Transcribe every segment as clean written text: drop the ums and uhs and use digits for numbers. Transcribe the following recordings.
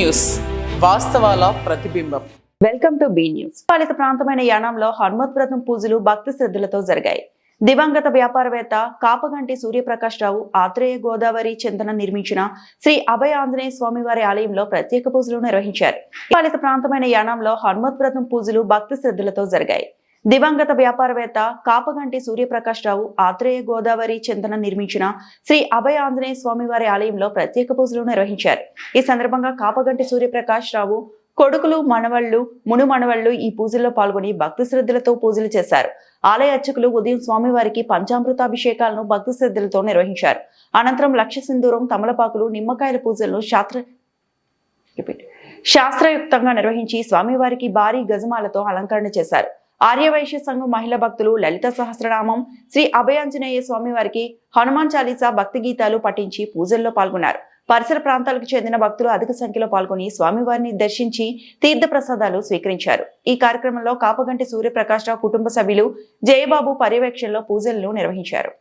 News వాస్తవాల ప్రతిబింబం. Welcome to be news. పాలిత ప్రాంతమైన యానాంలో హనుమత్ పూజలు భక్తి శ్రద్ధలతో జరిగాయి. దివంగత వ్యాపారవేత్త కాపగంటి సూర్యప్రకాష్ రావు ఆత్రేయ గోదావరి చెంతన నిర్మించిన శ్రీ అభయ ఆంజనేయ స్వామివారి ఆలయంలో ప్రత్యేక పూజలు నిర్వహించారు. పాలిత ప్రాంతమైన యానాంలో హనుమత్ పూజలు భక్తి శ్రద్ధలతో జరిగాయి. దివంగత వ్యాపారవేత్త కాపగంటి సూర్యప్రకాష్ రావు ఆత్రేయ గోదావరి చెంతన నిర్మించిన శ్రీ అభయ ఆంజనేయ స్వామివారి ఆలయంలో ప్రత్యేక పూజలు నిర్వహించారు. ఈ సందర్భంగా కాపగంటి సూర్యప్రకాష్ రావు కొడుకులు మును మనవళ్లు ఈ పూజల్లో పాల్గొని భక్తి శ్రద్ధలతో పూజలు చేశారు. ఆలయ అర్చకులు ఉదయం స్వామివారికి పంచామృతాభిషేకాలను భక్తి శ్రద్ధలతో నిర్వహించారు. అనంతరం లక్ష సింధూరం, తమలపాకులు, నిమ్మకాయల పూజలను శాస్త్రయుక్తంగా నిర్వహించి స్వామివారికి భారీ గజమాలతో అలంకరణ చేశారు. ఆర్యవైశ్య సంఘం మహిళా భక్తులు లలిత సహస్రనామం, శ్రీ అభయాంజనేయ స్వామివారికి హనుమాన్ చాలీసా భక్తి గీతాలు పఠించి పూజల్లో పాల్గొన్నారు. పరిసర ప్రాంతాలకు చెందిన భక్తులు అధిక సంఖ్యలో పాల్గొని స్వామివారిని దర్శించి తీర్థ ప్రసాదాలు స్వీకరించారు. ఈ కార్యక్రమంలో కాపగంటి సూర్యప్రకాష్ రావు కుటుంబ సభ్యులు జయబాబు పర్యవేక్షణలో పూజలను నిర్వహించారు.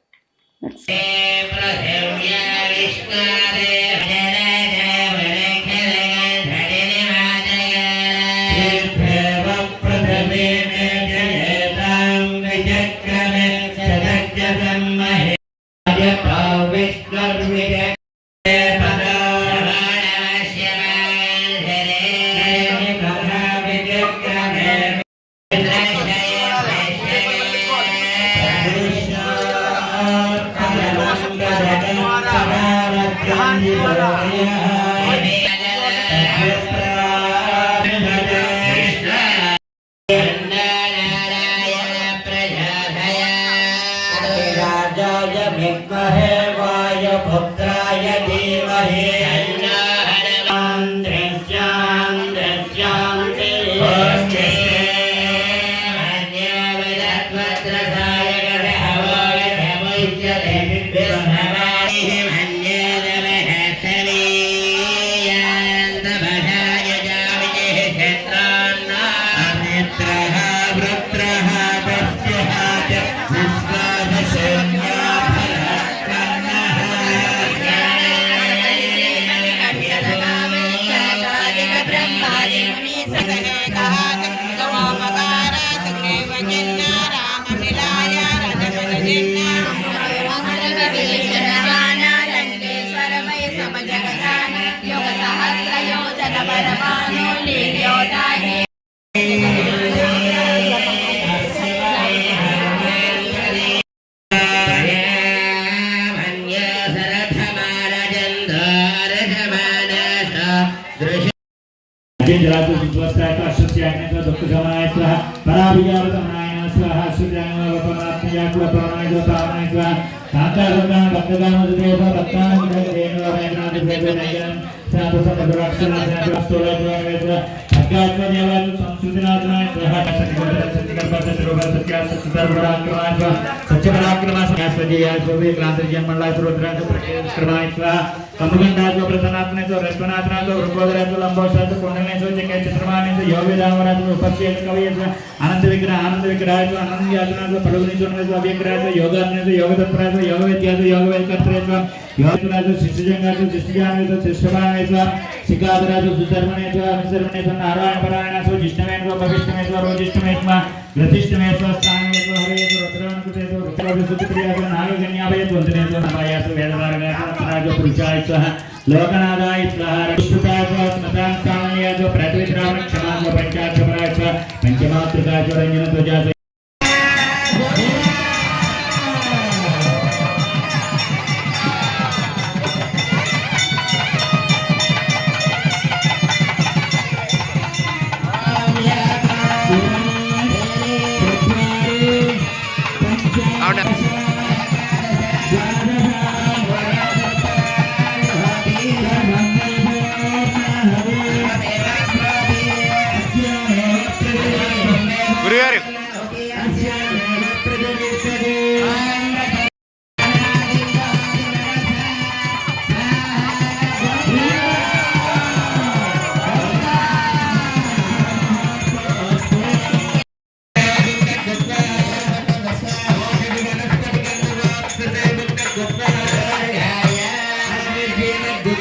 అనంత విగ్రహ ఆనంద విగ్రహాలు ఆనంద యాతనాలు పలుగునించు అవ్యగ్రహాలు యోగాగ్నేత యోగ తత్పరాజు యోగ విద్యాసు యోగ వేదకర్తరేశ్వ యోగరాజు శిష్యజంగాజు శిష్యజానేత శిష్యమానేశ్వ శిఖాదరాజు సుధర్మనేశ్వ అనుధర్మనేశ్వ నారాయణ పరాయణాసు జిష్ణమేశ్వ భవిష్ఠమేశ్వ రోజిష్ఠమేశ్వ గ్రతిష్ఠమేశ్వ స్థానమేశ్వ హరేశ్వ రుద్రానుకృతేశ్వ రుద్రాజు సుతిప్రియాసు నాగగన్యాభయసు వంతనేశ్వ నభాయాసు వేదవారగాసు పురుషాయస్వ లోకనాథాయ స్వాహ రక్షితాయ స్మతాన్ స్థానయాయ ప్రతివిశ్రామ క్షమాయ పంచాక్షరాయ పంచమాతృకాయ రంజన ధ్వజాయ గురుగారు Good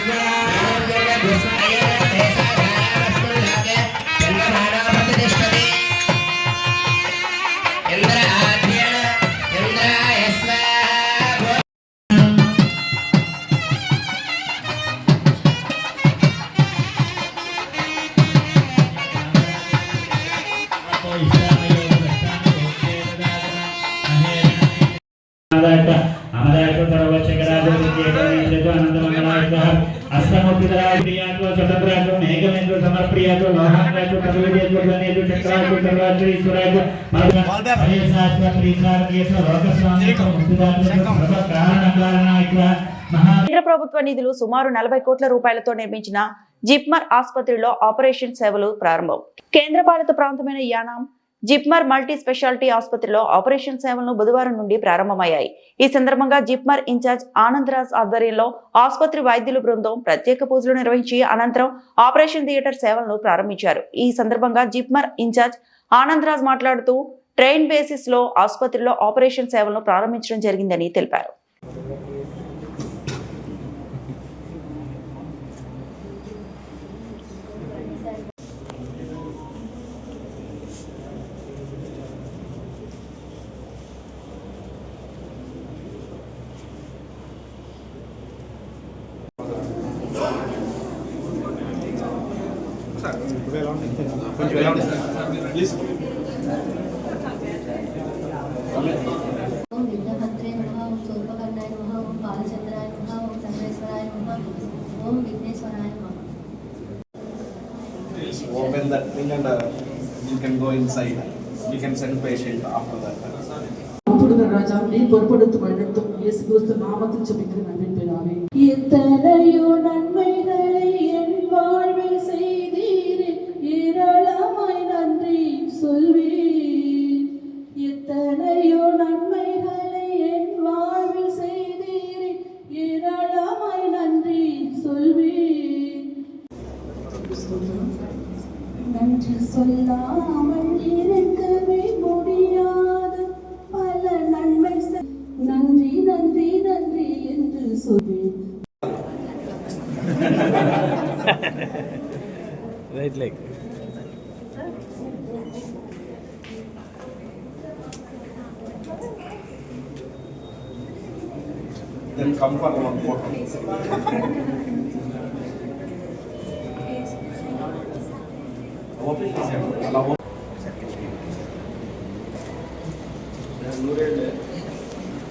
నాదాయక అమదాయక సర్వశంకరాజు విజయేతో ఆనందమంగళాయక అష్టమూర్తిధరాజు స్వతంత్రాజు మేఘమేంద్ర సమర్ప్రియాజు లోహాంగాజు కవిజేజు గణేజు చక్రాజు సర్వాజు ఈశ్వరాజు మహేశాశ్వ శ్రీకారకేశ లోకస్వామి ముక్తిదాత సర్వ కారణకారణాయక కేంద్ర ప్రభుత్వ నిధులు సుమారు 40 కోట్ల రూపాయలతో నిర్మించిన జిప్మర్ ఆసుపత్రిలో ఆపరేషన్ సేవలు ప్రారంభం. కేంద్రపాలిత ప్రాంతమైన యానాం జిప్మర్ మల్టీ స్పెషాలిటీ ఆసుపత్రిలో ఆపరేషన్ సేవలను బుధవారం నుండి ప్రారంభమయ్యాయి. ఈ సందర్భంగా జిప్మర్ ఇన్ఛార్జ్ ఆనంద్ రాజ్ ఆధ్వర్యంలో ఆసుపత్రి వైద్యుల బృందం ప్రత్యేక పూజలు నిర్వహించి అనంతరం ఆపరేషన్ థియేటర్ సేవలను ప్రారంభించారు. ఈ సందర్భంగా జిప్మర్ ఇన్ఛార్జ్ ఆనంద్ రాజ్ మాట్లాడుతూ ట్రైన్ బేసిస్ లో ఆసుపత్రిలో ఆపరేషన్ సేవలను ప్రారంభించడం జరిగిందని తెలిపారు. ओम विघ्नहत्रे नमः, ओम शूर्पकर्णाय नमः, ओम बालचंद्राय नमः, ओम सर्वेश्वराय नमः, ओम विघ्नेश्वराय नमः. Open that thing and you can go inside. You can send patient after that. ராஜா நீ பொறுப்படுத்தும் இயேசு நாமத்தில் ஜெபிக்கிறேன் நன்றி பிதாவே. எத்தனையோ நன்மைகளை என் வாழ்வில் செய்தீரே, ஏராளமாய் நன்றி சொல்வேன். எத்தனையோ நன்மைகளை என் வாழ்வில் செய்தீரே, ஏராளமாய் நன்றி சொல்வேன். நன்றி சொல்லாமல் இருக்கவே முடியாத பல நன்மை நன்றி நன்றி நன்றி என்று சொல்வேன். Right leg. Then come for one photo. Open this hand. Allow.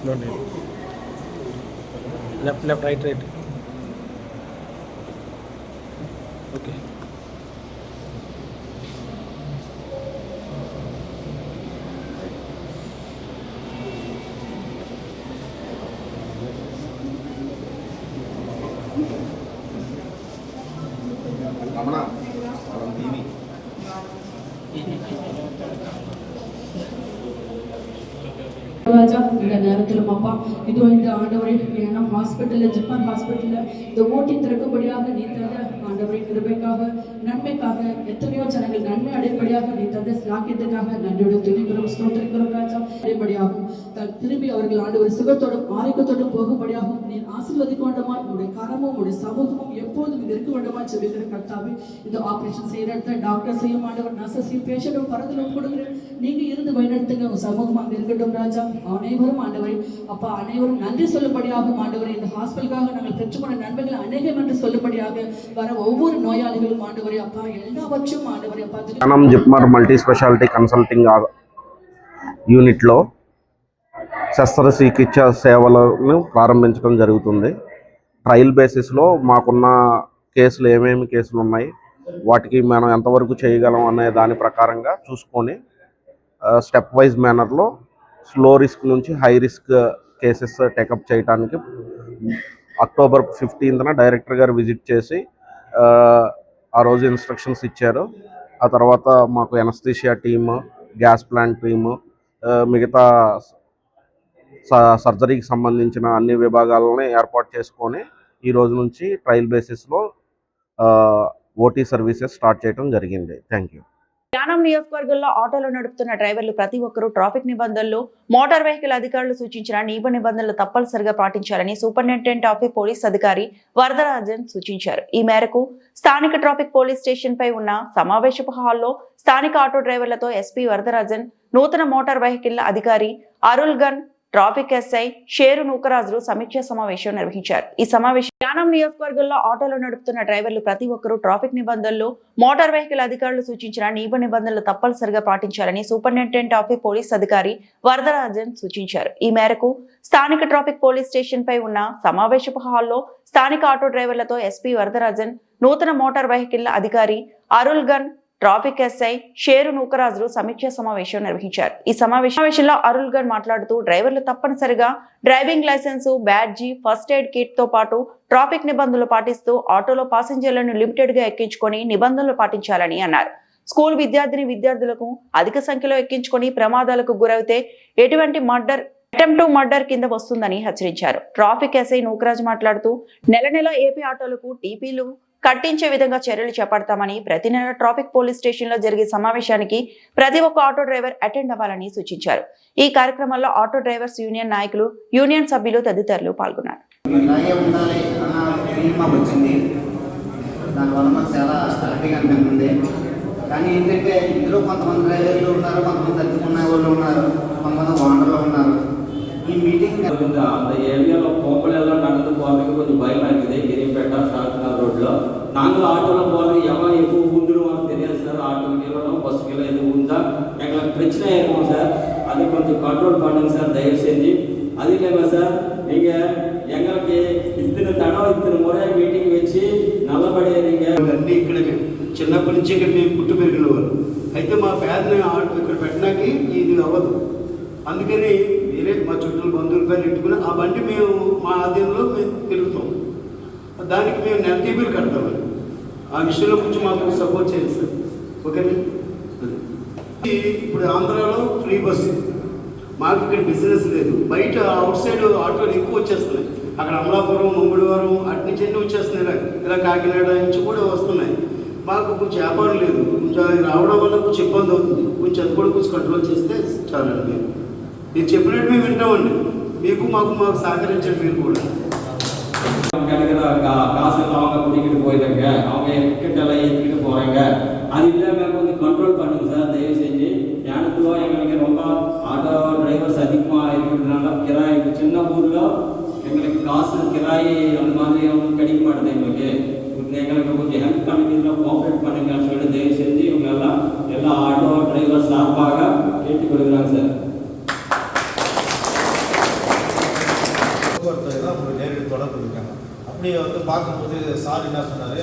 Don't need. Left, left, right, right. Okay. Ramana, from TV. ராஜா இந்த நேரத்தில் அப்பா இதோ இந்த ஆண்டவரை ஏன்னா ஹாஸ்பிட்டலில் ஜிப்மர் ஹாஸ்பிட்டலில் இந்த ஓட்டி திறக்கும்படியாக நீ தந்த ஆண்டவரை கிருபைக்காக நன்மைக்காக எத்தனையோ ஜனங்கள் நன்மை அடைப்படியாக நீ தந்த ஸ்லாக்கியத்துக்காக நன்றியோடு துதிக்கிறோம் ஸ்தோத்திரிக்கிறோம் ராஜா அடைப்படியாகும் திரும்பி அவர்கள் ஆண்டவர் சுகத்தோடும் ஆரோக்கியத்தோடும் போகும்படியாகவும் நீ ஆசீர்வதிக்க வேண்டுமாய் உடைய கரமும் உடைய சமூகமும் எப்போதும் இது இருக்க வேண்டுமாய் ஜெபிக்கிற கர்த்தாவே இந்த ஆபரேஷன் செய்கிற இடத்துல டாக்டர்ஸையும் ஆண்டவர் நர்சஸையும் பேஷண்ட்டும் பரதலும் கொடுக்குறேன் நீங்க இருந்து வழிநடத்துங்க உங்க சமூகம் அங்கே இருக்கட்டும் ராஜா அனைவரும் ஆண்டவரை அப்பா அனைவரும் நன்றி சொல்லும்படியாகும் ஆண்டவரை இந்த ஹாஸ்பிட்டலுக்காக நாங்கள் பெற்றுக்கொண்ட நன்மைகள் அநேகம் என்று சொல்லும்படியாக வர ஒவ்வொரு நோயாளிகளும் ஆண்டவரை அப்பா எல்லாவற்றும் ஆண்டவரை அப்பா Yanam JIPMER multi speciality consulting యూనిట్లో శస్త్రచికిత్స సేవలను ప్రారంభించడం జరుగుతుంది. ట్రయల్ బేసిస్లో మాకున్న కేసులు ఏమేమి కేసులు ఉన్నాయి వాటికి మనం ఎంతవరకు చేయగలం అనే దాని ప్రకారంగా చూసుకొని స్టెప్ వైజ్ మేనర్లో స్లో రిస్క్ నుంచి హై రిస్క్ కేసెస్ టేకప్ చేయడానికి అక్టోబర్ 15న డైరెక్టర్ గారు విజిట్ చేసి ఆ రోజు ఇన్స్ట్రక్షన్స్ ఇచ్చారు. ఆ తర్వాత మాకు anaesthesia team, gas plant team, మిగతా సర్జరీకి సంబంధించిన అన్ని విభాగాలని ఏర్పాటు చేసుకొని ఈ రోజు నుంచి ట్రయల్ బేసిస్లో ఓటీ సర్వీసెస్ స్టార్ట్ చేయడం జరిగింది. Thank you. యానాం నియోజకవర్గంలో ఆటోలు నడుపుతున్న డ్రైవర్లు ప్రతి ఒక్కరూ ట్రాఫిక్ నిబంధనలు, మోటార్ వెహికల్ అధికారులు సూచించిన నిబంధనలు తప్పనిసరిగా పాటించాలని సూపరింటెండెంట్ ఆఫ్ పోలీస్ అధికారి వరదరాజన్ సూచించారు. ఈ మేరకు స్థానిక ట్రాఫిక్ పోలీస్ స్టేషన్ పై ఉన్న సమావేశపు హాల్లో స్థానిక ఆటో డ్రైవర్లతో ఎస్పీ వరదరాజన్, నూతన మోటార్ వెహికల్ అధికారి అరుల్ గన్, ట్రాఫిక్ ఎస్ఐ షేరు నూకరాజులు సమీక్ష సమావేశం నిర్వహించారు. ఈ సమావేశం యానం నియోజకవర్గంలో ఆటోలు నడుపుతున్న డ్రైవర్లు ప్రతి ఒక్కరూ ట్రాఫిక్ నిబంధనలు, మోటార్ వెహికల్ అధికారులు సూచించిన నిబంధనలు తప్పనిసరిగా పాటించాలని సూపరింటెండెంట్ ఆఫ్ పోలీస్ అధికారి వరదరాజన్ సూచించారు. ఈ మేరకు స్థానిక ట్రాఫిక్ పోలీస్ స్టేషన్ పై ఉన్న సమావేశపు హాల్లో స్థానిక ఆటో డ్రైవర్లతో ఎస్పీ వరదరాజన్, నూతన మోటార్ వెహికల్ అధికారి అరుల్ గన్, ట్రాఫిక్ ఎస్ఐ షేరు నూకరాజులు సమీక్ష సమావేశం నిర్వహించారు. ఈ సమావేశంలో అరుల్ గన్ మాట్లాడుతూ డ్రైవర్లు తప్పనిసరిగా driving licence, బ్యాడ్జీ, first aid kit తో పాటు ట్రాఫిక్ నిబంధనలు పాటిస్తూ ఆటోలో పాసింజర్లను లిమిటెడ్ గా ఎక్కించుకొని నిబంధనలు పాటించాలని అన్నారు. స్కూల్ విద్యార్థులకు అధిక సంఖ్యలో ఎక్కించుకొని ప్రమాదాలకు గురైతే ఎటువంటి అటెంప్ట్ టు మర్డర్ కింద వస్తుందని హెచ్చరించారు. ట్రాఫిక్ ఎస్ఐ నూకరాజ్ మాట్లాడుతూ నెల ఏపీ ఆటోలకు టీపీలు కట్టించే విధంగా చర్యలు చేపడతామని, ప్రతి నెల ట్రాఫిక్ పోలీస్ స్టేషన్ లో జరిగే సమావేశానికి ప్రతి ఒక్క ఆటో డ్రైవర్ అటెండ్ అవ్వాలని సూచించారు. ఈ కార్యక్రమంలో ఆటో డ్రైవర్స్ యూనియన్ నాయకులు, యూనియన్ సభ్యులు తదితరులు పాల్గొన్నారు. కానీ ఏంటంటే ఇందులో కొంతమంది డ్రైవర్లు ఉన్నారు, కొంతమంది తగ్గుకునే వాళ్ళు ఉన్నారు, కొంతమంది ఓనర్లు ఉన్నారు. ఈ మీటింగ్ அந்த ஏரியாவில் பொம்பளையெல்லாம் நடந்து போகிறதுக்கு கொஞ்சம் பயமாக இருக்குது. கிரிப்பேட்டா சாத்தனா ரோட்டில் நாங்கள் ஆட்டோவில் போகிறது எவன் எப்போ ஊந்துருவான்னு தெரியாது சார். ஆட்டோக்கு கீழே பஸ்ஸுக்கெல்லாம் எதுவும் ஊந்தா எங்களுக்கு பிரச்சனை இருக்கும் சார். அதை கொஞ்சம் கண்ட்ரோல் பண்ணுங்க சார் தயவு செஞ்சு. அது இல்லாமல் சார் நீங்கள் எங்களுக்கு இத்தனை தடவை இத்தனை முறை மீட்டிங் வச்சு நல்லபடியாக நீங்கள் అన్నీ ఇక్కడ చిన్నప్పటి నుంచి ఇక్కడ మేము పుట్టి పెరిగిన వాళ్ళు అయితే మా పేదని ఇక్కడ పెట్టడానికి ఇది అవ్వదు. అందుకని వేరే మా చుట్టూ బంధువుల పేరు పెట్టుకుని ఆ బండి మేము మా ఆధీనంలో మేము తిరుగుతాం. దానికి మేము నెల టీపీలు కడతామని ఆ విషయంలో కొంచెం మాకు సపోర్ట్ చేయండి సార్. ఓకేనా? ఇప్పుడు ఆంధ్రాలో ఫ్రీ బస్సు, మాకు ఇక్కడ బిజినెస్ లేదు. బయట అవుట్ సైడ్ ఆటోలు ఎక్కువ వచ్చేస్తున్నాయి. అక్కడ అమలాపురం, మంగళవారం అటు నుంచి అన్నీ వచ్చేస్తున్నాయి. ఇలా కాకినాడ నుంచి కూడా వస్తున్నాయి. మాకు కొంచెం వ్యాపారం లేదు. కొంచెం రావడం వల్ల కొంచెం ఇబ్బంది అవుతుంది. కొంచెం అది కూడా కొంచెం కంట్రోల్ చేస్తే చాలండి. మీరు చెప్పినట్టు మేము వింటామండి. మీకు మాకు సహకరించండి. మీరు కూడా கிடைக்கிற காசெல்லாம் அவங்க குடிக்கிட்டு போயிடுறாங்க, அவங்க டிக்கெட்டெல்லாம் ஏற்றிக்கிட்டு போகிறாங்க. அது இல்லாமல் கொஞ்சம் கண்ட்ரோல் பண்ணுங்க சார் தயவு செஞ்சு. ஞானத்தில் எங்களுக்கு ரொம்ப ஆட்டோ டிரைவர்ஸ் அதிகமாக இருக்கிறதுனால கிராய் சின்ன ஊரில் எங்களுக்கு காசு கிராய் அந்த மாதிரி கிடைக்க மாட்டேது. எங்களுக்கு கொஞ்சம் ஹெல்ப் பண்ணிக்கிறதுல கோஆப்ரேட் பண்ணுங்கன்னு சொல்லிட்டு தயவு செஞ்சு இவங்க எல்லாம் எல்லா ஆட்டோ டிரைவர் சார்பாக கேட்டுக் கொடுக்குறாங்க சார். உங்களுக்கு நேரடி தொடர்பு இருக்காங்க. அப்படி வந்து பார்க்கும்போது சார் என்ன சொன்னார்,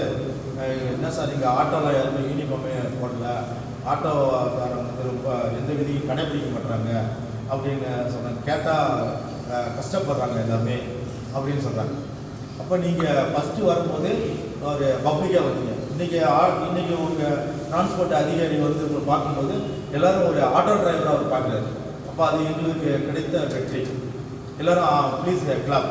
என்ன சார் நீங்கள் ஆட்டோவில் யாருமே யூனிஃபார்மே போடல, ஆட்டோக்காரங்க ரொம்ப எந்த விதியும் கடைப்பிடிக்க மாட்டுறாங்க அப்படின்னு சொன்னாங்க. கேட்டால் கஷ்டப்படுறாங்க எல்லாமே அப்படின்னு சொல்கிறாங்க. அப்போ நீங்கள் ஃபஸ்ட்டு வரும்போது ஒரு பப்ளிக்காக வந்தீங்க. இன்றைக்கி உங்கள் டிரான்ஸ்போர்ட் அதிகாரி வந்து உங்களை பார்க்கும்போது எல்லோரும் ஒரு ஆட்டோ டிரைவராக அவர் பார்க்குறாரு. அப்போ அது எங்களுக்கு கிடைத்த வெற்றி. எல்லோரும் ப்ளீஸ் கிளாப்.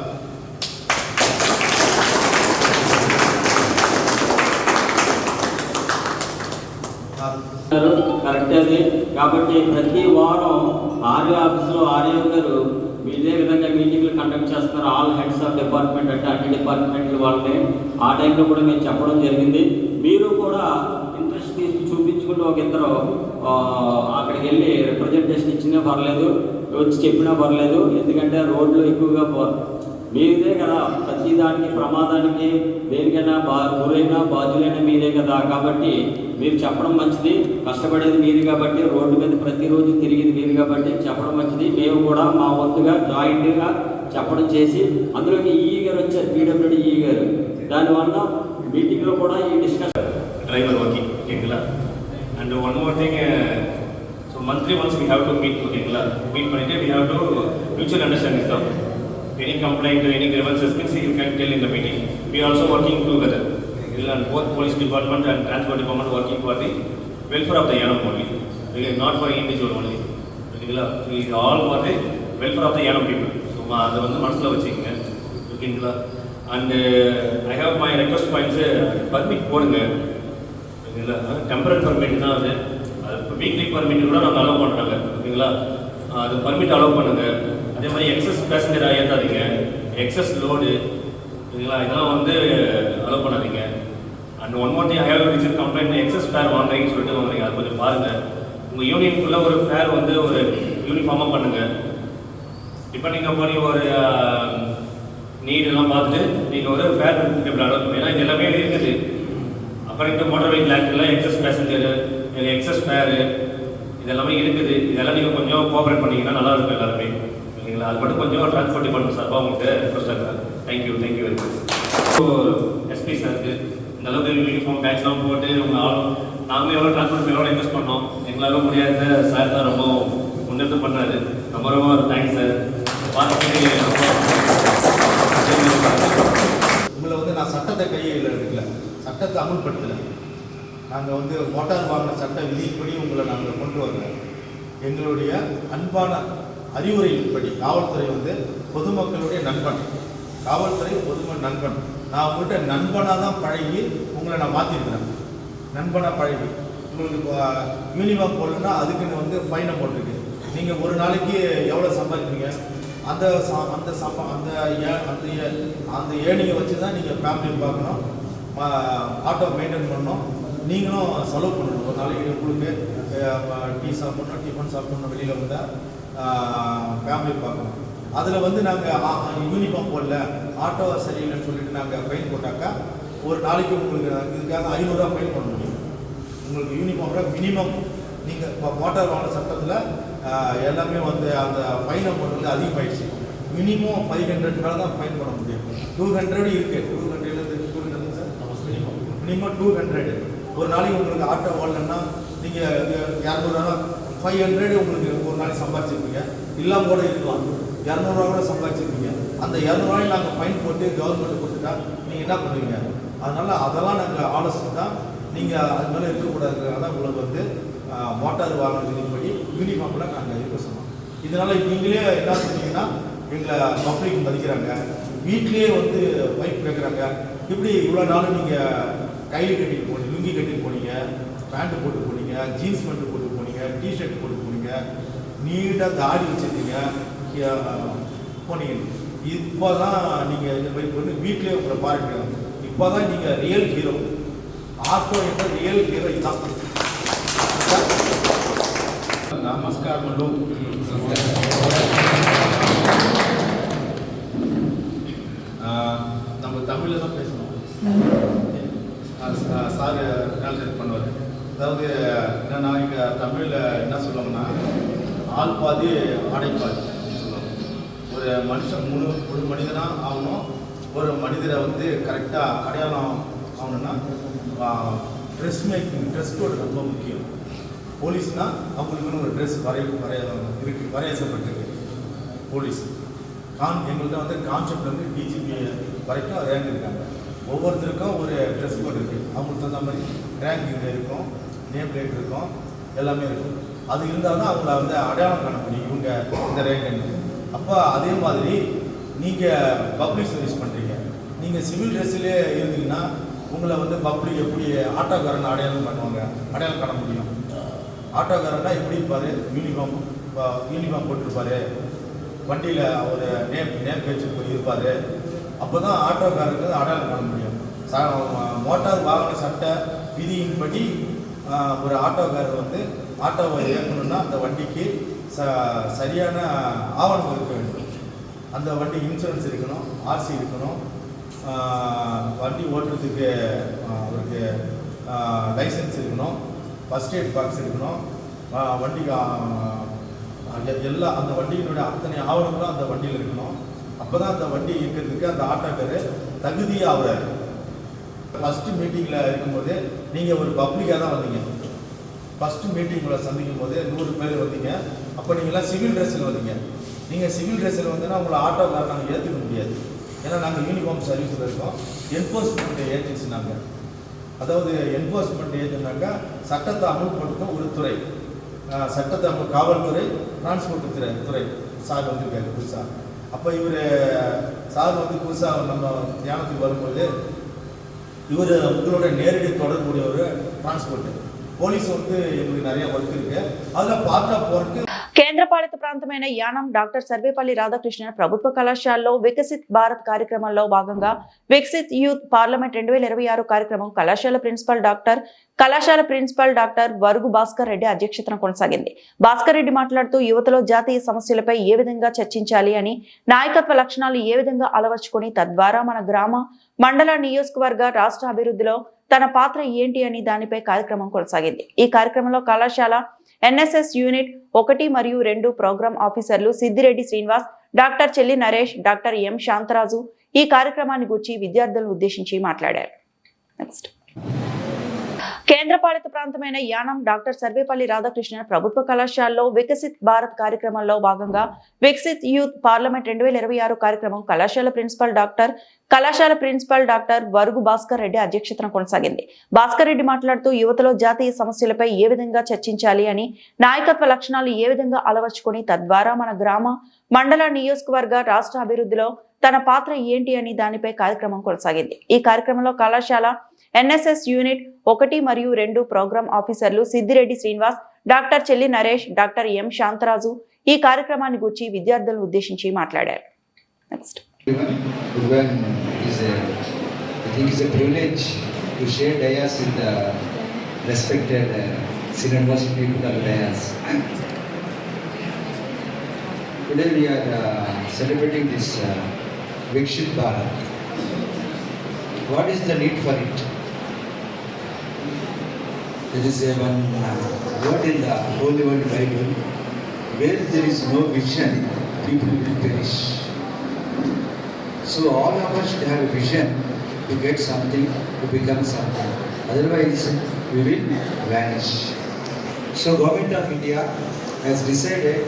కరెక్ట్ అది. కాబట్టి ప్రతి వారం ఆర్యో ఆఫీస్లో ఆర్యో గారు ఇదే విధంగా మీటింగ్లు కండక్ట్ చేస్తున్నారు. ఆల్ హెడ్స్ ఆఫ్ డిపార్ట్మెంట్ అంటే అన్ని డిపార్ట్మెంట్లు వాళ్ళని ఆ టైంలో కూడా మేము చెప్పడం జరిగింది. మీరు కూడా ఇంట్రెస్ట్ తీసి చూపించుకుంటూ ఒక ఇద్దరు అక్కడికి వెళ్ళి రిప్రజెంటేషన్ ఇచ్చినా పర్లేదు, వచ్చి చెప్పినా పర్లేదు. ఎందుకంటే రోడ్లు ఎక్కువగా మీదే కదా, ప్రతి దానికి ప్రమాదానికి దేనికైనా గురైనా బాధ్యులైనా మీరే కదా. కాబట్టి మీరు చెప్పడం మంచిది. కష్టపడేది మీరు కాబట్టి, రోడ్డు మీద ప్రతిరోజు తిరిగేది మీరు కాబట్టి చెప్పడం మంచిది. మేము కూడా మా వంతుగా జాయింట్గా చెప్పడం చేసి అందులోకి ఈఈ గారు వచ్చారు, పీడబ్ల్యూడీ ఈఈ గారు. దానివల్ల మీటింగ్లో కూడా ఈ డిస్కషన్ డ్రైవర్ వర్కింగ్ ఓకేங்களா. And one more thing, so monthly once we have to meet ఓకేங்களா. మీట్ பண்ணிட்டு we have to mutual understanding stuff. Any complaint, any grievances means you can tell in the meeting. We are also working together. Both police department and transport department working for the welfare of the Yanam only. Not for individual only. We all for the welfare of the Yanam people. So அதை வந்து மனசில் வச்சுக்கோங்க ஓகேங்களா. And I have my request points, permit போடுங்க ஓகேங்களா. Temporary permit தான் அது weekly permit கூட நாங்கள் அலோவ் பண்ணுறாங்க ஓகேங்களா. அது பர்மிட் அலோவ் பண்ணுங்கள். அதே மாதிரி எக்ஸஸ் பேசஞ்சராக ஏற்றாதீங்க, எக்ஸஸ் லோடு ஓகேங்களா, இதெல்லாம் வந்து அலோவ் பண்ணாதீங்க. And one more thing, I have receive complaint, excess fare வாங்குறீங்கன்னு சொல்லிட்டு வாங்குறீங்க. அது கொஞ்சம் பாருங்கள். உங்கள் யூனியனுக்குள்ளே ஒரு ஃபேர் வந்து ஒரு யூனிஃபார்மாக பண்ணுங்கள். டிபெண்டிங் அப்பான் ஒரு நீடெல்லாம் பார்த்துட்டு நீங்கள் ஒரு ஃபேர் டேபிள் அலோட் பண்ணுங்க. ஏன்னா இது எல்லாமே இருக்குது. அக்கார்டிங் டு மோட்டார் வெஹிக்கிள் ஆக்டில் எக்ஸஸ் பேசஞ்சரு, எக்ஸஸ் ஃபேரு இதெல்லாமே இருக்குது. இதெல்லாம் நீங்கள் கொஞ்சம் கோஆப்ரேட் பண்ணிங்கன்னா நல்லா இருக்கும் எல்லாருமே, இல்லைங்களா? அது மட்டும் கொஞ்சம் டிரான்ஸ்போர்ட் டிபார்ட்மெண்ட் சார்பாக உங்களுக்கு ரெக்வஸ்ட் ஆகுது. Thank you very much. So SP சாருக்கு இந்த அளவுக்கு யூனிஃபார்ம் பேட்ச்லாம் போட்டு உங்கள் நாங்களே எவ்வளோ டிரான்ஸ்போர்ட் எவ்வளோ இன்வெஸ்ட் பண்ணோம், எங்களால் முடியாத சார் தான் ரொம்ப முன்னெடுத்து பண்ணாரு. ரொம்ப ஒரு தேங்க்ஸ் சார். உங்களை வந்து நான் சட்டத்தை கையில் எடுக்கல, சட்டத்தை அமுல்படுத்தலை. நாங்கள் வந்து மோட்டார் வாகன சட்ட விதிப்படி உங்களை நாங்கள் கொண்டு வரல. எங்களுடைய அன்பான அறிவுரையின்படி காவல்துறை வந்து பொதுமக்களுடைய நண்பன், காவல்துறை பொதுமக்கள் நண்பன். நான் உங்கள்கிட்ட நண்பனாக தான் பழகி உங்களை நான் மாற்றிருக்கிறேன். நண்பனாக பழகி உங்களுக்கு யூனிஃபார்ம் போடணுன்னா அதுக்குன்னு வந்து ஃபைனை போட்டிருக்கு. நீங்கள் ஒரு நாளைக்கு எவ்வளோ சம்பாதிப்பீங்க, அந்த ஏர்னிங்கை வச்சு தான் நீங்கள் ஃபேமிலி பார்க்கணும், ஆட்டோ மெயின்டைன் பண்ணணும், நீங்களும் செலவு பண்ணணும். ஒரு நாளைக்கு உங்களுக்கு டீ சாப்பிட்ணும், டிஃபன் சாப்பிட்ணும், வெளியில் வந்தால் ஃபேமிலி பார்க்கணும். அதில் வந்து நாங்கள் யூனிஃபார்ம் போடல, ஆட்டோ சரியில்லைன்னு சொல்லிட்டு நாங்கள் ஃபைன் போட்டாக்கா ஒரு நாளைக்கு உங்களுக்கு இதுக்காக 500 ரூபா ஃபைன் பண்ண முடியும். உங்களுக்கு யூனிஃபார்ம் மினிமம் நீங்கள் இப்போ மோட்டார் வாகன சட்டத்தில் எல்லாமே வந்து அந்த ஃபைன் அமௌண்ட் வந்து அதிகமாகிடுச்சு. மினிமம் 500 மேலே தான் ஃபைன் பண்ண முடியும். 200 இருக்குது, 200 சார் மினிமம் 200. ஒரு நாளைக்கு உங்களுக்கு ஆட்டோ ஓடலன்னா நீங்கள் 200 500 உங்களுக்கு ஒரு நாளைக்கு சம்பாதிச்சிருப்பீங்க, இல்லாமல் கூட இருக்கலாம். 200 ரூபா கூட சம்பாதிச்சிருப்பீங்க. அந்த 200 ரூபாய் நாங்கள் ஃபைன் போட்டு கவர்மெண்ட் கொடுத்துட்டா நீங்கள் என்ன பண்ணுவீங்க? அதனால் அதெல்லாம் நாங்கள் ஆலோசனை தான். நீங்கள் அது மேலே இருக்கக்கூடாதுங்கிறத தான் உங்களுக்கு வந்து மோட்டார் வாகன விதிப்படி யூனிஃபார்மில் நாங்கள் இருக்க சொன்னோம். இதனால் நீங்களே என்ன சொன்னீங்கன்னா எங்களை பப்ளிக் மதிக்கிறாங்க, வீட்லேயே வந்து பைப் கேட்குறாங்க. இப்படி இவ்வளோ நாளும் நீங்கள் கையில் கட்டிட்டு போனீங்க, லுங்கி கட்டிட்டு போனீங்க, பேண்ட்டு போட்டு போனீங்க, ஜீன்ஸ் பேண்ட்டு போட்டு போனீங்க, டிஷர்ட் போட்டு போனீங்க, நீட்டாக தாடி வச்சுருந்தீங்க போனீங்க. இப்போ தான் நீங்கள் இந்த மாதிரி பண்ணி வீட்டிலே உங்களை பாருங்க. இப்போ தான் நீங்கள் ரியல் ஹீரோ. ஆட்டோ என்ற ரியல் ஹீரோ இதுதான். நமஸ்கார் பண்ணு. நம்ம தமிழில் தான் பேசணும். சார் டிரான்ஸ்லேட் பண்ணுவார். அதாவது என்னன்னா இங்கே தமிழில் என்ன சொல்லுவாங்கன்னா ஆள் பாதி ஆடை பாதி சொல்லுவாங்க. ஒரு மனுஷன் முழு மனிதனாக ஆகணும். ஒரு மனிதரை வந்து கரெக்டாக அடையாளம் ஆகணும்னா ட்ரெஸ் மேக்கிங், ட்ரெஸ் கோடு ரொம்ப முக்கியம். போலீஸ்னால் அவங்களுக்குன்னு ஒரு ட்ரெஸ் வரையப்பட்டிருக்கு. போலீஸ் எங்கள்கிட்ட வந்து கான்செப்ட் வந்து டிஜிபி வரைக்கும் ரேங்க் இருக்காங்க. ஒவ்வொருத்தருக்கும் ஒரு ட்ரெஸ் கோட் இருக்குது. அவங்களுக்கு தகுந்த மாதிரி ரேங்க் இங்கே இருக்கும், நேம் பிளேட் இருக்கும், எல்லாமே இருக்கும். அது இருந்தால் தான் அவங்கள வந்து அடையாளம் காண முடியும், இவங்க இந்த ரேங்க். அப்போ அதே மாதிரி நீங்கள் பப்ளிக் சர்வீஸ் பண்ணுறீங்க. நீங்கள் சிவில் ட்ரெஸ்ஸிலே இருந்தீங்கன்னா உங்களை வந்து பப்ளிக் எப்படி ஆட்டோக்காரன் அடையாளம் பண்ணுவாங்க, அடையாளம் காண முடியும். ஆட்டோக்காரன்னா எப்படி இருப்பார், யூனிஃபார்ம் போட்டிருப்பார், வண்டியில் ஒரு நேம் பேச்சு இருப்பார். அப்போ தான் ஆட்டோக்காரருக்கு அடையாளம் காண முடியும். மோட்டார் வாகன சட்ட விதியின்படி ஒரு ஆட்டோக்காரர் வந்து ஆட்டோவை இயக்கணும்னா அந்த வண்டிக்கு சரியான ஆவணங்கள் இருக்க வேண்டும். அந்த வண்டி இன்சூரன்ஸ் இருக்கணும், ஆர்சி இருக்கணும், வண்டி ஓட்டுறதுக்கு அவருக்கு லைசன்ஸ் இருக்கணும், ஃபஸ்ட் எய்ட் பாக்ஸ் இருக்கணும், வண்டிக்கு எல்லாம் அந்த வண்டியினுடைய அத்தனை ஆவணங்களும் அந்த வண்டியில் இருக்கணும். அப்போ தான் அந்த வண்டி இயக்கிறதுக்கு அந்த ஆட்டோக்காரர் தகுதியாக ஆகிறார். ஃபஸ்ட்டு மீட்டிங்கில் இருக்கும்போது நீங்கள் ஒரு பப்ளிக்காக தான் வந்தீங்க. ஃபஸ்ட்டு மீட்டிங்கில் சந்திக்கும் போது 100 பேர் வந்தீங்க. அப்போ நீங்கள்லாம் சிவில் ட்ரெஸ்ஸில் வந்தீங்க. நீங்கள் சிவில் ட்ரெஸ்ஸில் வந்தீங்கன்னா உங்களை ஆட்டோக்காரர் நாங்கள் ஏற்றுக்க முடியாது. ஏன்னா நாங்கள் யூனிஃபார்ம் சர்வீஸில் இருக்கோம். என்ஃபோர்ஸ்மெண்ட் ஏஜென்சி நாங்கள். அதாவது என்ஃபோர்ஸ்மெண்ட் ஏஜென்ட்னாக்கா சட்டத்தை அமல்படுத்தும் ஒரு துறை. சட்டத்தை காவல்துறை, டிரான்ஸ்போர்ட் துறை சார் வந்திருக்காரு புதுசாக. அப்போ இவர் சார் வந்து புதுசாக நம்ம தியானத்துக்கு வரும்போது இவர் உங்களோட நேரடி தொடர்புடைய ஒரு டிரான்ஸ்போர்ட்டு. போலீஸ் வந்து எங்களுக்கு நிறைய ஒர்க் இருக்குது. அதில் பார்ட்டாக போகிறதுக்கு కేంద్రపాలిత ప్రాంతమైన యానం డాక్టర్ సర్వేపల్లి రాధాకృష్ణన్ ప్రభుత్వ కళాశాలలో వికసిత్ భారత్ కార్యక్రమంలో భాగంగా వికసిత్ యూత్ పార్లమెంట్ 2026 కార్యక్రమం కళాశాల ప్రిన్సిపల్ డాక్టర్ వరుగు భాస్కర్ రెడ్డి అధ్యక్షతన కొనసాగింది. భాస్కర్ రెడ్డి మాట్లాడుతూ యువతలో జాతీయ సమస్యలపై ఏ విధంగా చర్చించాలి అని, నాయకత్వ లక్షణాలు ఏ విధంగా అలవర్చుకొని తద్వారా మన గ్రామ, మండల, నియోజకవర్గ, రాష్ట్ర అభివృద్ధిలో తన పాత్ర ఏంటి అని దానిపై కార్యక్రమం కొనసాగింది. ఈ కార్యక్రమంలో కళాశాల NSS యూనిట్ 1 మరియు 2 ప్రోగ్రామ్ ఆఫీసర్లు సిద్దిరెడ్డి శ్రీనివాస్, డాక్టర్ చెల్లి నరేష్, డాక్టర్ ఎం శాంతరాజు ఈ కార్యక్రమాన్ని గురించి విద్యార్థులను ఉద్దేశించి మాట్లాడారు. నెక్స్ట్ కేంద్రపాలిత ప్రాంతమైన యానం డాక్టర్ సర్వేపల్లి రాధాకృష్ణన్ ప్రభుత్వ కళాశాలలో వికసిత్ భారత్ కార్యక్రమంలో భాగంగా వికసిత్ యూత్ పార్లమెంట్ 2026 కార్యక్రమం కళాశాల ప్రిన్సిపల్ డాక్టర్ వరుగు భాస్కర్ రెడ్డి అధ్యక్షతన కొనసాగింది. భాస్కర్ రెడ్డి మాట్లాడుతూ యువతలో జాతీయ సమస్యలపై ఏ విధంగా చర్చించాలి అని, నాయకత్వ లక్షణాలు ఏ విధంగా అలవర్చుకొని తద్వారా మన గ్రామ, మండల, నియోజకవర్గ, రాష్ట్ర అభివృద్ధిలో తన పాత్ర ఏంటి అని దానిపై కార్యక్రమం కొనసాగింది. ఈ కార్యక్రమంలో కళాశాల NSS యూనిట్ 1 మరియు 2 ప్రోగ్రామ్ ఆఫీసర్లు సిద్దిరెడ్డి శ్రీనివాస్, డాక్టర్ చెల్లి నరేష్, డాక్టర్ ఎం శాంతరాజు ఈ కార్యక్రమాన్ని గురించి విద్యార్థులను ఉద్దేశించి మాట్లాడారు. Next Today we are celebrating this Vikshit Bharat. What is the need for it? There is one word in the Holy Word Bible, where there is no vision, people will perish. So all of us should have a vision to get something, to become something. Otherwise, we will vanish. So Government of India has decided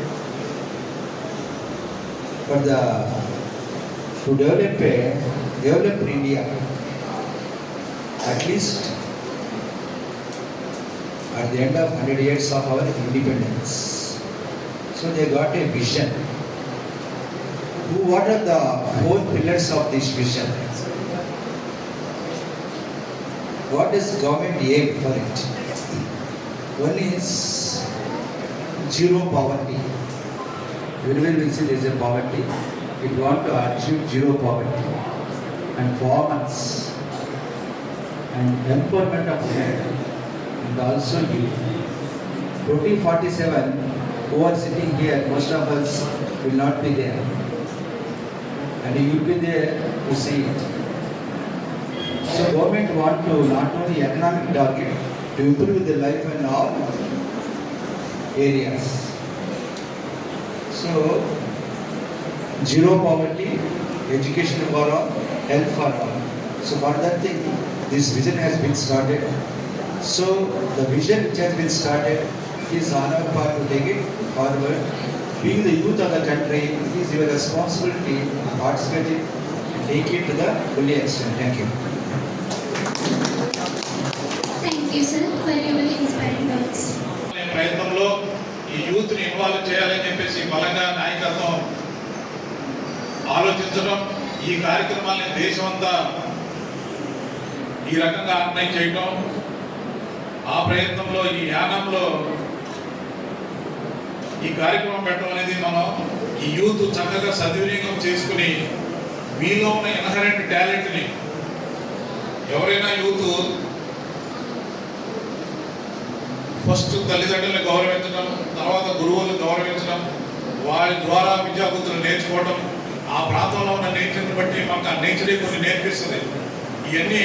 to develop India, at least at the end of 100 years of our independence. So they got a vision. What are the 4 pillars of this vision? What does government aim for it? One is zero poverty. Whenever we see there is a poverty, we want to achieve zero poverty, and farmers, and empowerment of women, and also youth. 2047, who are sitting here, most of us will not be there, and you will be there to see it. So government want to not only economic target, to improve the life in all areas. So, zero poverty, education for all, health for all. So for that thing, this vision has been started. So the vision which has been started is on our part to take it forward. Being the youth of the country, it is your responsibility to participate in and take it to the full extent. Thank you. Thank you, sir, for your inspiring words. ప్రయత్నంలో ఈ యూత్ని involve చేయాలని చెప్పేసి బలంగా నాయకత్వం ఆలోచించడం, ఈ కార్యక్రమాన్ని దేశమంతా ఈ రకంగా ఆర్గనైజ్ చేయడం, ఆ ప్రయత్నంలో ఈ యానంలో ఈ కార్యక్రమం పెట్టడం అనేది మనం ఈ యూత్ చక్కగా సద్వినియోగం చేసుకుని మీలో ఉన్న ఇన్హరెంట్ టాలెంట్ని ఎవరైనా యూత్ ఫస్ట్ తల్లిదండ్రులను గౌరవించడం, తర్వాత గురువులను గౌరవించడం, వారి ద్వారా విద్యాబుద్ధులు నేర్చుకోవడం, ఆ ప్రాంతంలో ఉన్న నేచర్ని బట్టి మనకు ఆ నేచరే కొన్ని నేర్పిస్తుంది. ఇవన్నీ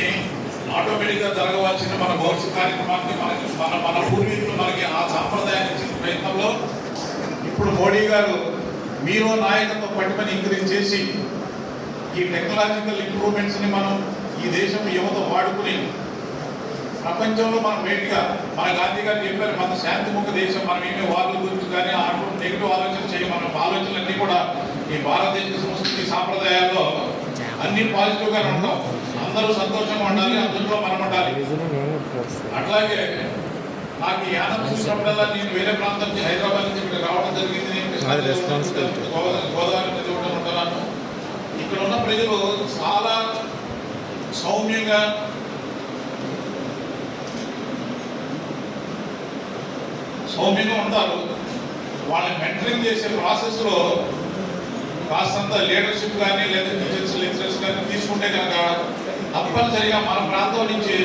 ఆటోమేటిక్గా జరగవలసిన మన భవిష్యత్ కార్యక్రమానికి మన పూర్వీకులు మనకి ఆ సాంప్రదాయాన్ని ఇచ్చిన ప్రయత్నంలో ఇప్పుడు మోడీ గారు మీలో నాయకత్వం పట్టుమని ఇంక్రీజ్ చేసి ఈ టెక్నాలజికల్ ఇంప్రూవ్మెంట్స్ని మనం ఈ దేశం యువత వాడుకుని ప్రపంచంలో మనం వేటిగా మన గాంధీ గారు చెప్పారు, మన శాంతిముఖ దేశం, మనం ఏమీ వాళ్ళ గురించి కానీ నెగిటివ్ ఆలోచన చేయ, మన ఆలోచనలన్నీ కూడా ఈ భారతదేశ సంస్కృతి సాంప్రదాయాల్లో అన్ని పాజిటివ్గానే ఉంటాం. అందరూ సంతోషంగా ఉండాలి, అందులో మనం ఉండాలి. అట్లాగే నాకు ఈ యానం చూసినప్పుడల్లా నేను వేరే ప్రాంతం నుంచి హైదరాబాద్ నుంచి ఇక్కడ రావడం జరిగింది. గోదావరి నది ఒడ్డున ఉంటున్నాను. ఇక్కడ ఉన్న ప్రజలు చాలా సౌమ్యంగా, ఉంటారు. వాళ్ళని మెంటరింగ్ చేసే ప్రాసెస్లో కాస్తంత లీడర్షిప్ కానీ లేదా టీచర్స్ లెక్చరర్స్ కానీ తీసుకుంటే కనుక తప్పనిసరిగా మన ప్రాంతం నుంచి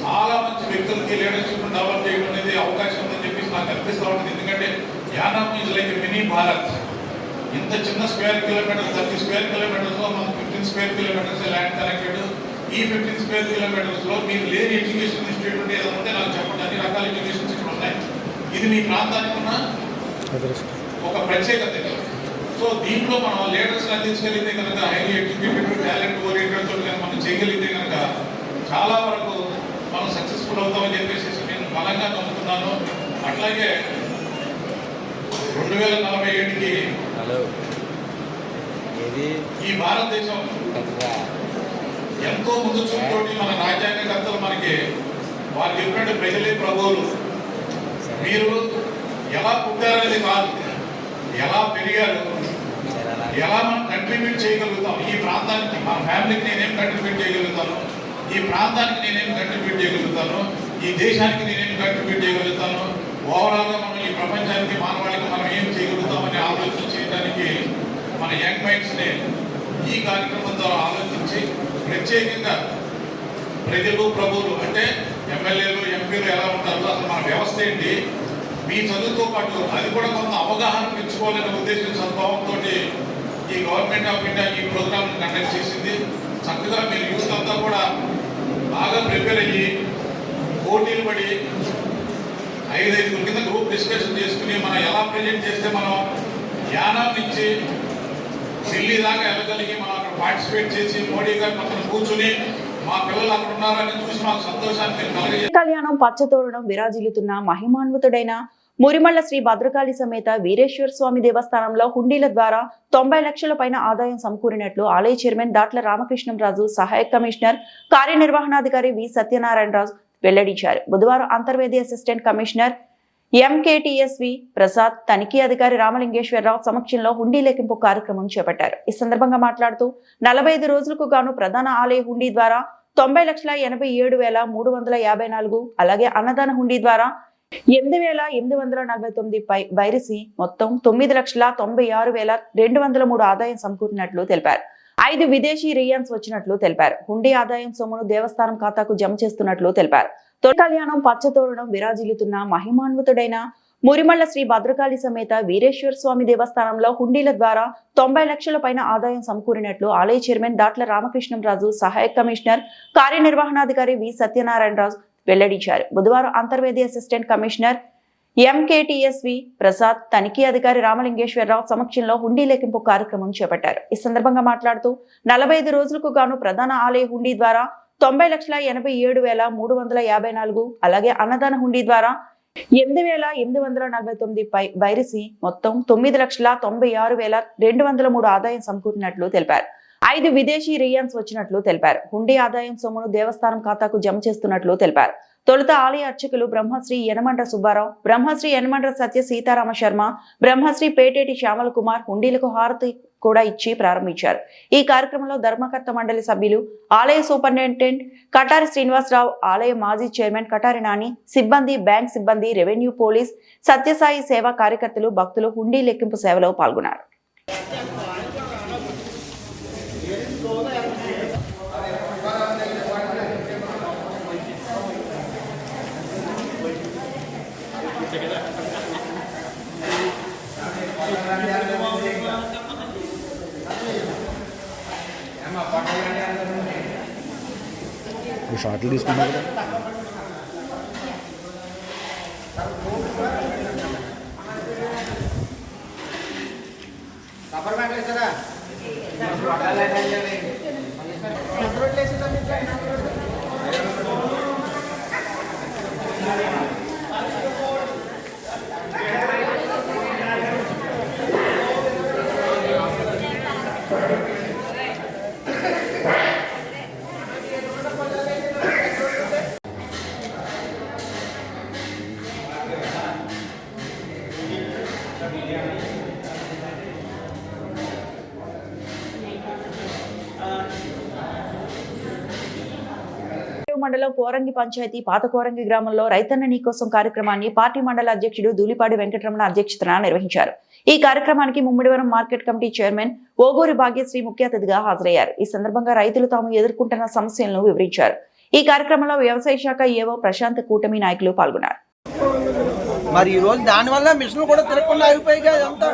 చాలా మంచి వ్యక్తులకి లీడర్షిప్ డెవలప్ చేయడం అనేది అవకాశం ఉందని చెప్పేసి నాకు అనిపిస్తూ ఉంటుంది. ఎందుకంటే Yanam is like mini Bharat. ఇంత చిన్న స్క్వేర్ కిలోమీటర్స్ 30 స్క్వేర్ కిలోమీటర్స్లో మనం 15 స్క్వేర్ కిలోమీటర్స్ ల్యాండ్ కనెక్టెడ్. ఈ 15 స్క్వేర్ కిలోమీటర్స్లో మీకు లేని ఎడ్యుకేషన్ ఇన్స్టిట్యూట్ ఏదో ఉంటే నాకు చెప్పండి. అన్ని రకాల ఎడ్యుకేషన్స్ ఇక్కడ ఉన్నాయి. ఇది మీ ప్రాంతానికి ఉన్న ఒక ప్రత్యేకత. సో దీంట్లో మనం లీడర్స్ అందించగలిగితే కనుక హైలీ ఎడ్యుకేటెడ్ టాలెంట్ ఓరియంటెడ్ తోటి కనుక మనం చేయగలిగితే కనుక చాలా వరకు మనం సక్సెస్ఫుల్ అవుతామని చెప్పేసి నేను బలంగా నమ్ముతున్నాను. అట్లాగే 2047కి ఈ భారతదేశం ఎంతో ముందు చూపుతోటి మన రాజ్యాంగకర్తలు మనకి వారు చెప్పినట్టు ప్రజలే ప్రభువులు. మీరు ఎలా పుట్టారనేది కాదు, ఎలా పెరిగారు, ఎలా మనం కంట్రిబ్యూట్ చేయగలుగుతాం ఈ ప్రాంతానికి, మన ఫ్యామిలీకి నేనేం కంట్రిబ్యూట్ చేయగలుగుతాను, ఈ ప్రాంతానికి నేనేం కంట్రిబ్యూట్ చేయగలుగుతాను, ఈ దేశానికి నేనేం కంట్రిబ్యూట్ చేయగలుగుతాను, ఓవరాల్గా మనం ఈ ప్రపంచానికి మానవాళికి మనం ఏం చేయగలుగుతామని ఆలోచన చేయడానికి మన యంగ్ మైండ్స్ని ఈ కార్యక్రమం ద్వారా ఆలోచించి ప్రత్యేకంగా ప్రజలు ప్రభువులు అంటే ఎమ్మెల్యేలు ఎంపీలు ఎలా ఉంటారు, అసలు మన వ్యవస్థ ఏంటి, మీ చదువుతో పాటు అది కూడా కొంత అవగాహన పెంచుకోవాలనే ఉద్దేశం సద్భావంతో ఈ గవర్నమెంట్ ఆఫ్ ఇండియా ఈ ప్రోగ్రామ్ కండక్ట్ చేసింది. చక్కగా మీరు యూత్ అంతా కూడా బాగా ప్రిపేర్ అయ్యి పోటీలు పడి 5 కింద గ్రూప్ డిస్కషన్ చేసుకుని మనం ఎలా ప్రజెంట్ చేస్తే మనం యానం నుంచి ఢిల్లీ దాకా వెళ్ళగలిగి మనం అక్కడ పార్టిసిపేట్ చేసి మోడీ గారి పక్కన కూర్చుని మా పిల్లలు అక్కడ ఉన్నారని చూసి మాకు సంతోషాన్ని కలిగే కళ్యాణం పచ్చతోరణం విరాజిల్లుతున్న మహిమాన్వితుడైన మురిమళ్ల శ్రీ భద్రకాళి సమేత వీరేశ్వర స్వామి దేవస్థానంలో హుండీల ద్వారా 90 లక్షల పైన ఆదాయం సమకూరినట్లు ఆలయ చైర్మన్ దాట్ల రామకృష్ణంరాజు, సహాయక కమిషనర్ కార్యనిర్వహణాధికారి వి సత్యనారాయణరాజు వెల్లడించారు. బుధవారం అంతర్వేది అసిస్టెంట్ కమిషనర్ ఎంకేటీఎస్వి ప్రసాద్, తనిఖీ అధికారి రామలింగేశ్వరరావు సమక్షంలో హుండీ లెక్కింపు కార్యక్రమం చేపట్టారు. ఈ సందర్భంగా మాట్లాడుతూ 45 రోజులకు గాను ప్రధాన ఆలయ హుండీ ద్వారా 90,87,354, అలాగే అన్నదాన హుండీ ద్వారా 8,849 వైరసి మొత్తం 9,96,203 ఆదాయం సమకూరినట్లు తెలిపారు. 5 విదేశీ రియాన్స్ వచ్చినట్లు తెలిపారు. హుండీ ఆదాయం సొమ్మును దేవస్థానం ఖాతాకు జమ చేస్తున్నట్లు తెలిపారు. తొలి కళ్యాణం పచ్చతోరణం విరాజిల్లుతున్న మహిమాన్వితుడైన మురిమళ్ల శ్రీ భద్రకాళి సమేత వీరేశ్వర స్వామి దేవస్థానంలో హుండీల ద్వారా 90 లక్షల పైన ఆదాయం సమకూరినట్లు ఆలయ చైర్మన్ దాట్ల రామకృష్ణంరాజు, సహాయక కమిషనర్ కార్యనిర్వహణాధికారి వి సత్యనారాయణరాజు వెల్లడించారు. బుధవారం అంతర్వేది అసిస్టెంట్ కమిషనర్ ఎంకేటీఎస్వి ప్రసాద్, తనిఖీ అధికారి రామలింగేశ్వరరావు సమక్షంలో హుండీ లెక్కింపు కార్యక్రమం చేపట్టారు. ఈ సందర్భంగా మాట్లాడుతూ 45 రోజులకు గాను ప్రధాన ఆలయ హుండీ ద్వారా 90,87,354, అలాగే అన్నదాన హుండీ ద్వారా 8,849 వైరసి మొత్తం 9,96,203 ఆదాయం సమకూరినట్లు తెలిపారు. 5 విదేశీ రియాన్స్ వచ్చినట్లు తెలిపారు. హుండీ ఆదాయం సొమ్మును దేవస్థానం ఖాతాకు జమ చేస్తున్నట్లు తెలిపారు. తొలుత ఆలయ అర్చకులు బ్రహ్మశ్రీ యనమండ్ర సుబ్బారావు, బ్రహ్మశ్రీ యనమండ్ర సత్య సీతారామ శర్మ, బ్రహ్మశ్రీ పేటేటి శ్యామల కుమార్ హుండీలకు హారతి కూడా ఇచ్చి ప్రారంభించారు. ఈ కార్యక్రమంలో ధర్మకర్త మండలి సభ్యులు, ఆలయ సూపరింటెండెంట్ కటారి శ్రీనివాసరావు, ఆలయ మాజీ చైర్మన్ కటారి నాని, సిబ్బంది, బ్యాంక్ సిబ్బంది, రెవెన్యూ, పోలీస్, సత్యసాయి సేవా కార్యకర్తలు, భక్తులు హుండీ లెక్కింపు సేవలో పాల్గొన్నారు. షార్ట్లు తీసుకున్నా కదా. మండలం కోరంగి పంచాయతీ పాత కోరంగి గ్రామంలో రైతన్న నీకోసం కార్యక్రమాన్ని పార్టీ మండల అధ్యక్షుడు ధూళిపాడి వెంకటరమణ అధ్యక్షతన నిర్వహించారు. ఈ కార్యక్రమానికి Mummidivaram market committee chairman Oguri Bhagyashree ముఖ్య అతిథిగా హాజరయ్యారు. ఈ సందర్భంగా రైతులు తాము ఎదుర్కొంటున్న సమస్యలను వివరించారు. ఈ కార్యక్రమంలో వ్యవసాయ శాఖ ఏవో ప్రశాంత్ కూటమి నాయకులు పాల్గొన్నారు. మరి ఈ రోజు దానివల్ల మిషన్లు కూడా తిరగకుండా ఆగిపోయి అంతా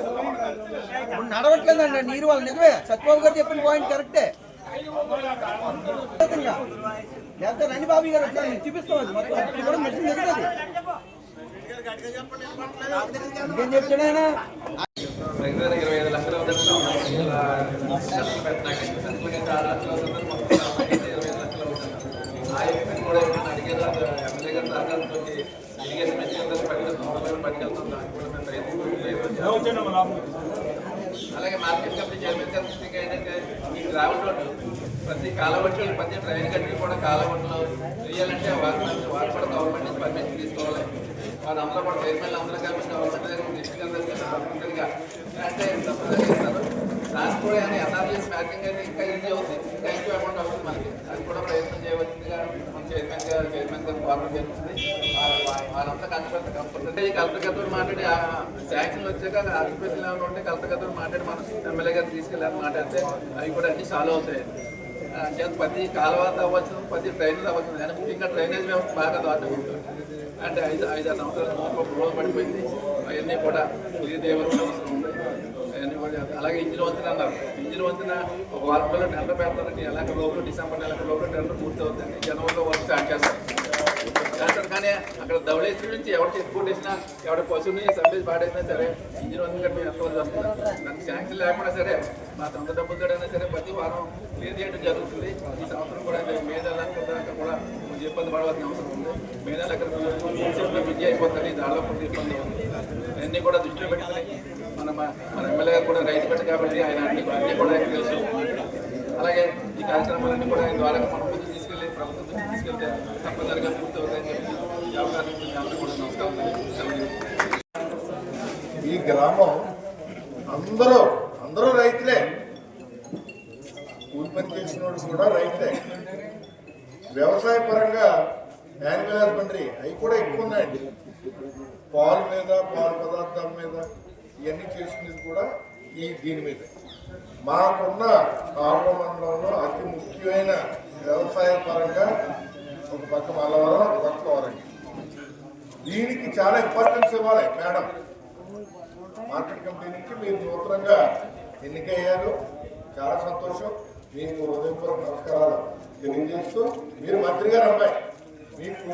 నడవట్లేదండి. నీరు వాళ్ళు నిజమే, సత్యబాబు గారు చెప్పిన పాయింట్ కరెక్టే. రండి బాబు గారు చూపిస్తాం, కూడా మిషన్ తిరుగుతుంది. ఇంకేం చెప్తాడైనా 25 లక్షలు అలాగే మార్కెట్ కమిటీ చైర్మన్ గారు ఏంటంటే ఈ ట్రావెల్ రోడ్డు ప్రతి కాలవట్లు ప్రతి ట్రైన్ కట్టి కూడా కాలవట్లు చేయాలంటే వారు కూడా గవర్నమెంట్ నుంచి పర్మిషన్ తీసుకోవాలి. వాళ్ళందరూ కూడా చైర్మన్ అందరూ కలిసి గవర్నమెంట్ డిస్ట్రిక్ట్ అంటే ట్రాన్స్పోర్ట్ అని ఎన్ఆర్జీఎస్ మ్యాచింగ్ అయితే ఇంకా ఈజీ అవుతుంది, ఇంకా ఎక్కువ అమౌంట్ అవుతుంది మనకి. అది కూడా ప్రయత్నం చేయవలసిందిగా మన చైర్మన్ గారు ఫార్మర్ జరుగుతుంది. వాళ్ళంతా కష్టపడి కలెక్టర్ గారితో మాట్లాడి శాంక్షన్ వచ్చాక ఆక్యుపేషన్ లెవెల్ ఉంటే కలెక్టర్ గారితో మాట్లాడి మనం ఎమ్మెల్యే గారు తీసుకెళ్ళాలని మాట్లాడితే అవి కూడా అన్ని సాల్వ్ అవుతాయి. ప్రతి కాలువ అవ్వచ్చు, ప్రతి డ్రైనేజ్ అవ్వచ్చు. కానీ ముఖ్యంగా డ్రైనేజ్ వ్యవస్థ బాగా దారుణంగా ఉంటుంది. అంటే 5-6 సంవత్సరాలు రోజు పడిపోయింది. అవన్నీ కూడా క్లియర్ చేయవలసిన అవసరం ఉంది. అవన్నీ కూడా అలాగే ఇంజిన్ వంతున అన్నారు. ఇంజిన్ వంతున ఒక వారం రోజులు టెండర్ పెడతారండి. ఎలాగ లోపల డిసెంబర్ నెల లోపల టెండర్ పూర్తి అవుతుంది. జనవరిలో వర్క్ స్టార్ట్ చేస్తారు. కానీ అక్కడ ధవళేశ్వరి నుంచి ఎవరు చెప్పుకుంటూ వేసినా ఎవరి పశువుని సర్వీస్ పాడైనా సరే ఇంజిన్ వంతున మేము ఎంతవరకు వస్తుంది. దానికి శాంక్షన్ లేకుండా సరే మా సొంత డబ్బులతోడైనా సరే ప్రతి వారం క్లియర్ చేయడం జరుగుతుంది. ఈ సంవత్సరం కూడా మే నెల కూడా కొంచెం ఇబ్బంది పడవలసిన అవసరం ఉంది. మే నెల అక్కడ విద్య అయిపోతుంది, దానిలో కొంత ఇబ్బంది ఉంది. అన్నీ కూడా దృష్టిలో పెట్టుకుని మన ఎమ్మెల్యే గారు కూడా రైతు పెట్టు కాబట్టి ఆయన అన్ని కూడా తెలుసు. అలాగే ఈ కార్యక్రమాలన్నీ కూడా ఆయన ద్వారా మన ముందు తీసుకెళ్ళి ప్రభుత్వం తీసుకెళ్తే తప్పనిసరిగా పూర్తి అవుతాయని చెప్పి ఈ అవకాశం అందరూ కూడా నమస్కారం. ఈ గ్రామం అందరూ రైతులే, కూలి పని చేసిన వాడు కూడా రైతులే. వ్యవసాయ పరంగా యానిమల్ హస్బెండరీ అవి కూడా ఎక్కువ ఉన్నాయండి. పాలు మీద, పాలు పదార్థాల మీద ఇవన్నీ చేసుకునేది కూడా దీని మీద. మాకున్న ఆర్వ మండలంలో అతి ముఖ్యమైన వ్యవసాయ పరంగా ఒక పక్క మల్లవరం, ఒక పక్క వరంగి. దీనికి చాలా ఇంపార్టెన్స్ ఇవ్వాలి మేడం. మార్కెట్ కమిటీ నుంచి మీరు నూతనంగా ఎన్నికయ్యారు, చాలా సంతోషం. మీకు హృదయపూర్వక నమస్కారాలు తెలియజేస్తూ, మీరు మంత్రి గారు అమ్మాయి, మీకు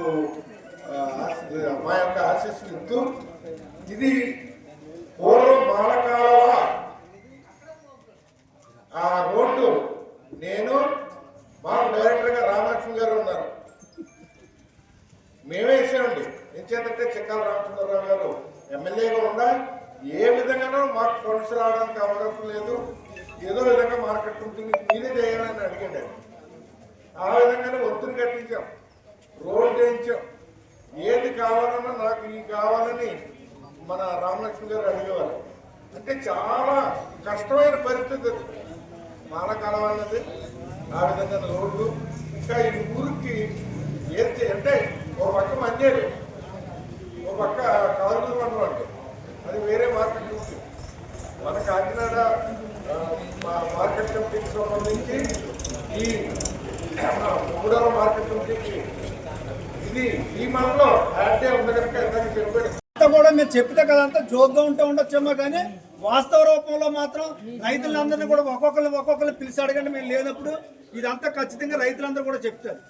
మా యొక్క ఆశీస్సులు ఇస్తూ, ఇది పూర్వం మాలకాలవ ఆ రోడ్డు నేను మాకు డైరెక్టర్గా రామలక్ష్మి గారు ఉన్నారు, మేమే ఇచ్చామండి. ఏం చేద్దంటే చిక్కాల రామచంద్రరావు గారు ఎమ్మెల్యేగా ఉండా ఏ విధంగానూ మాకు ఫండ్స్ రావడానికి అవకాశం లేదు, ఏదో విధంగా మార్కెట్ ఉంటుంది మీరే చేయాలని అడిగాడు. ఆ విధంగానే ఒత్తిడి కట్టించాం, రోడ్ చేయించాం. ఏది కావాలన్నా నాకు ఈ కావాలని మన రామలక్ష్మి గారు అడిగేవారు. అంటే చాలా కష్టమైన పరిస్థితి అది మాలకాలం అన్నది. ఆ విధంగా రోడ్లు ఇంకా ఈ ఊరికి ఏది అంటే ఒక పక్క మంజేరు, ఒక పక్క కాలుగురు మండలం అంటే అది వేరే మార్కెట్ నుంచి మన కాకినాడ మార్కెట్ కమిటీకి సంబంధించి ఈ మూడవ మార్కెట్ కమిటీకి ఇది ఈ మండలం యాడ్ ఉంది కనుక ఇందాక చెప్పాడు. కూడా మీరు చెప్పితే కదంతా జోక్గా ఉంటే ఉండొచ్చేమో, కానీ వాస్తవ రూపంలో మాత్రం రైతులందరినీ కూడా ఒక్కొక్కరిని పిలిచి అడగండి. మీరు లేనప్పుడు ఇదంతా ఖచ్చితంగా రైతులందరూ కూడా చెప్తారు.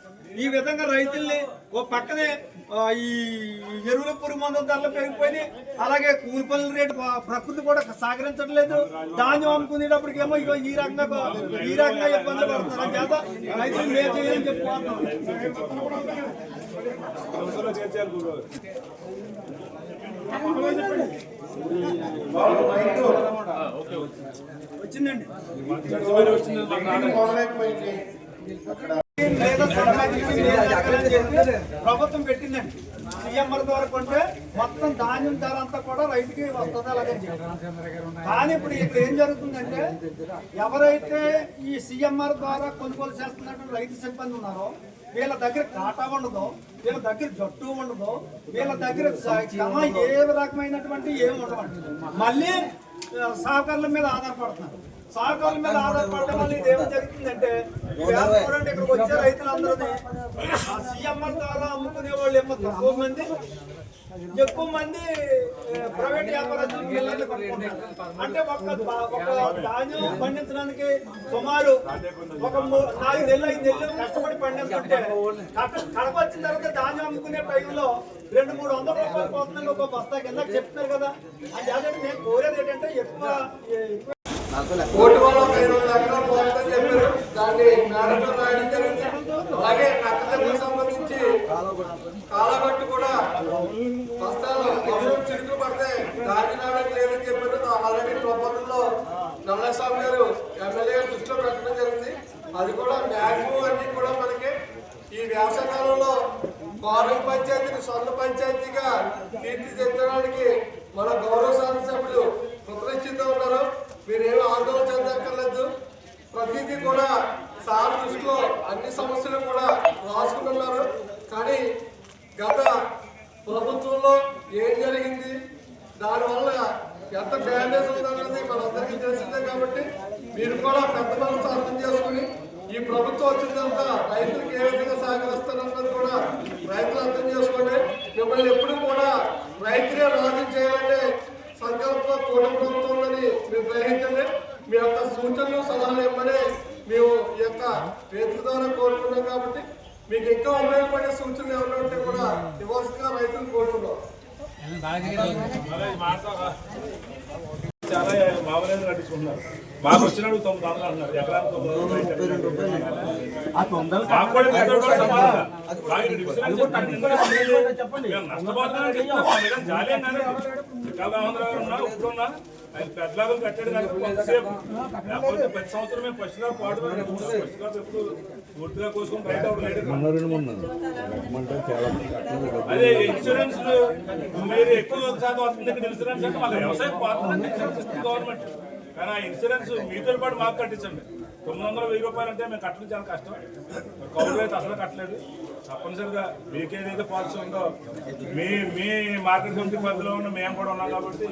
ఈ విధంగా రైతుల్ని ఓ పక్కనే ఈ ఎరువుల పురుగు మందుల ధరలు పెరిగిపోయినాయి, అలాగే కూలి పనుల రేటు ప్రకృతి కూడా సహకరించట్లేదు. ధాన్యం అమ్ముకునేటప్పటికేమో ఇగో ఈ రకంగా ఇబ్బందులు పడుతున్నారు. చేత రైతులు మేలు చేయాలని చెప్పుకుంటున్నాం. వచ్చిందండి ప్రభుత్వం పెట్టిందండి. సీఎంఆర్ ద్వారా కొంటే మొత్తం ధాన్యం ధర అంతా కూడా రైతుకి వస్తుంది. అలాగే కానీ ఇప్పుడు ఇక్కడ ఏం జరుగుతుందంటే, ఎవరైతే ఈ సీఎంఆర్ ద్వారా కొనుగోలు చేస్తున్నట్టు రైతు సిబ్బంది ఉన్నారో వీళ్ళ దగ్గర కాటా ఉండదు, వీళ్ళ దగ్గర జట్టు ఉండదు, వీళ్ళ దగ్గర ఏ రకమైనటువంటి ఏమి ఉండవండి. మళ్ళీ సహకారుల మీద ఆధారపడుతున్నారు. సహకారుల మీద ఆధారపడటం వల్ల ఇది ఏమి జరుగుతుందంటే చూడండి, ఇక్కడికి వచ్చే రైతులందరినీ ఆ సీఎంఆర్ ద్వారా అమ్ముకునే వాళ్ళు ఏమో ఎక్కువ మంది ప్రైవేట్ వ్యాపారస్తులకు ఇళ్ళని కట్టుకుంటారు. అంటే ఒక ధాన్యం పండించడానికి సుమారు ఒక 4 నెలలు 5 నెలలు కష్టపడి పండించుంటే కడప వచ్చిన తర్వాత ధాన్యం అమ్ముకునే టైంలో 200-300 రూపాయలు పోతుందని ఒక బస్తా కింద చెప్తున్నారు కదా. అది అదే నేను కోరేది ఏంటంటే ఎక్కువ కోటి వల్ల 500 ఎకరాలు పోతుందని చెప్పారు. దాన్ని మేడంలో రాయడం జరిగింది. అలాగే నక్కదెబ్బకు సంబంధించి కాలబట్టు కూడా బస్తాలు చిరుకులు పడితే దాని నాడకి లేదని చెప్పారు. ఆల్రెడీ ప్రపోజల్లో నల్లస్వామి గారు ఎమ్మెల్యే గారు దృష్టిలో పెట్టడం జరిగింది. అది కూడా మ్యాక్సిమం అన్ని కూడా మనకి ఈ వ్యవసాయకాలంలో కోరం పంచాయతీని స్వర్ణ పంచాయతీగా తీర్చిదిద్దడానికి మన గౌరవ శాసనసభ్యులు కృతనిశ్చితంగా ఉన్నారు. మీరేమో ఆందోళన చెందక్కర్లేదు. ప్రతిదీ కూడా సార్ దృష్టిలో అన్ని సమస్యలు కూడా రాసుకుంటున్నారు. కానీ గత ప్రభుత్వంలో ఏం జరిగింది, దానివల్ల ఎంత డ్యామేజ్ ఉందన్నది మనందరికీ తెలిసిందే. కాబట్టి మీరు కూడా పెద్ద మనసు అర్థం చేసుకుని ఈ ప్రభుత్వం వచ్చిందంతా రైతులకు ఏ విధంగా సహకరిస్తారన్నది కూడా రైతులు అర్థం చేసుకోండి. మిమ్మల్ని ఎప్పుడు కూడా రైతులే రాజు చేయాలంటే సంకల్పంలో కూటమి ప్రభుత్వం ఉందని మీరు గ్రహించండి. మీ యొక్క సూచనలు సలహాలు ఇవ్వమని మేము ఈ యొక్క వేదిక ద్వారా కోరుకున్నాం. కాబట్టి మీకు ఇంకా ఉపయోగపడే సూచనలు ఏమైనా ఉంటే కూడా ఇవ్వాల్సిందిగా రైతులు కోరుతున్నాం. చాలా మామూలుగా నడుచుకుంటున్నారు. మాకు వచ్చినప్పుడు 900 అన్నారు. ఎకరానికి 900 మాకు కూడా నష్టపోతున్నాం. జాలి ఉన్నా ఇప్పుడున్నా ఆయన పెద్దలాగా కట్టాడు. కానీ కొంతసేపు లేకపోతే 10 సంవత్సరమే పచ్చిగా పాటు పచ్చిగా ఎప్పుడు పూర్తిగా కోసుకుని రైతు అవ్వడం అదే ఇన్సూరెన్స్ మీరు ఎక్కువ శాతం వస్తుంది. ఇన్సూరెన్స్ అంటే మాకు వ్యవసాయం పోతుందంటే ఇన్సూరెన్స్ ఇస్తుంది గవర్నమెంట్. కానీ ఆ ఇన్సూరెన్స్ మీతో పాటు మాకు కట్టించండి. 900-1000 రూపాయలు అంటే మేము కట్టడం చాలా కష్టం. కౌలు అయితే అసలు కట్టలేదు. తప్పనిసరిగా మీకేదైతే పాలసీ ఉందో మీ మార్కెట్ కమిటీ పరిధిలో ఉన్న మేము కూడా ఉన్నాం. కాబట్టి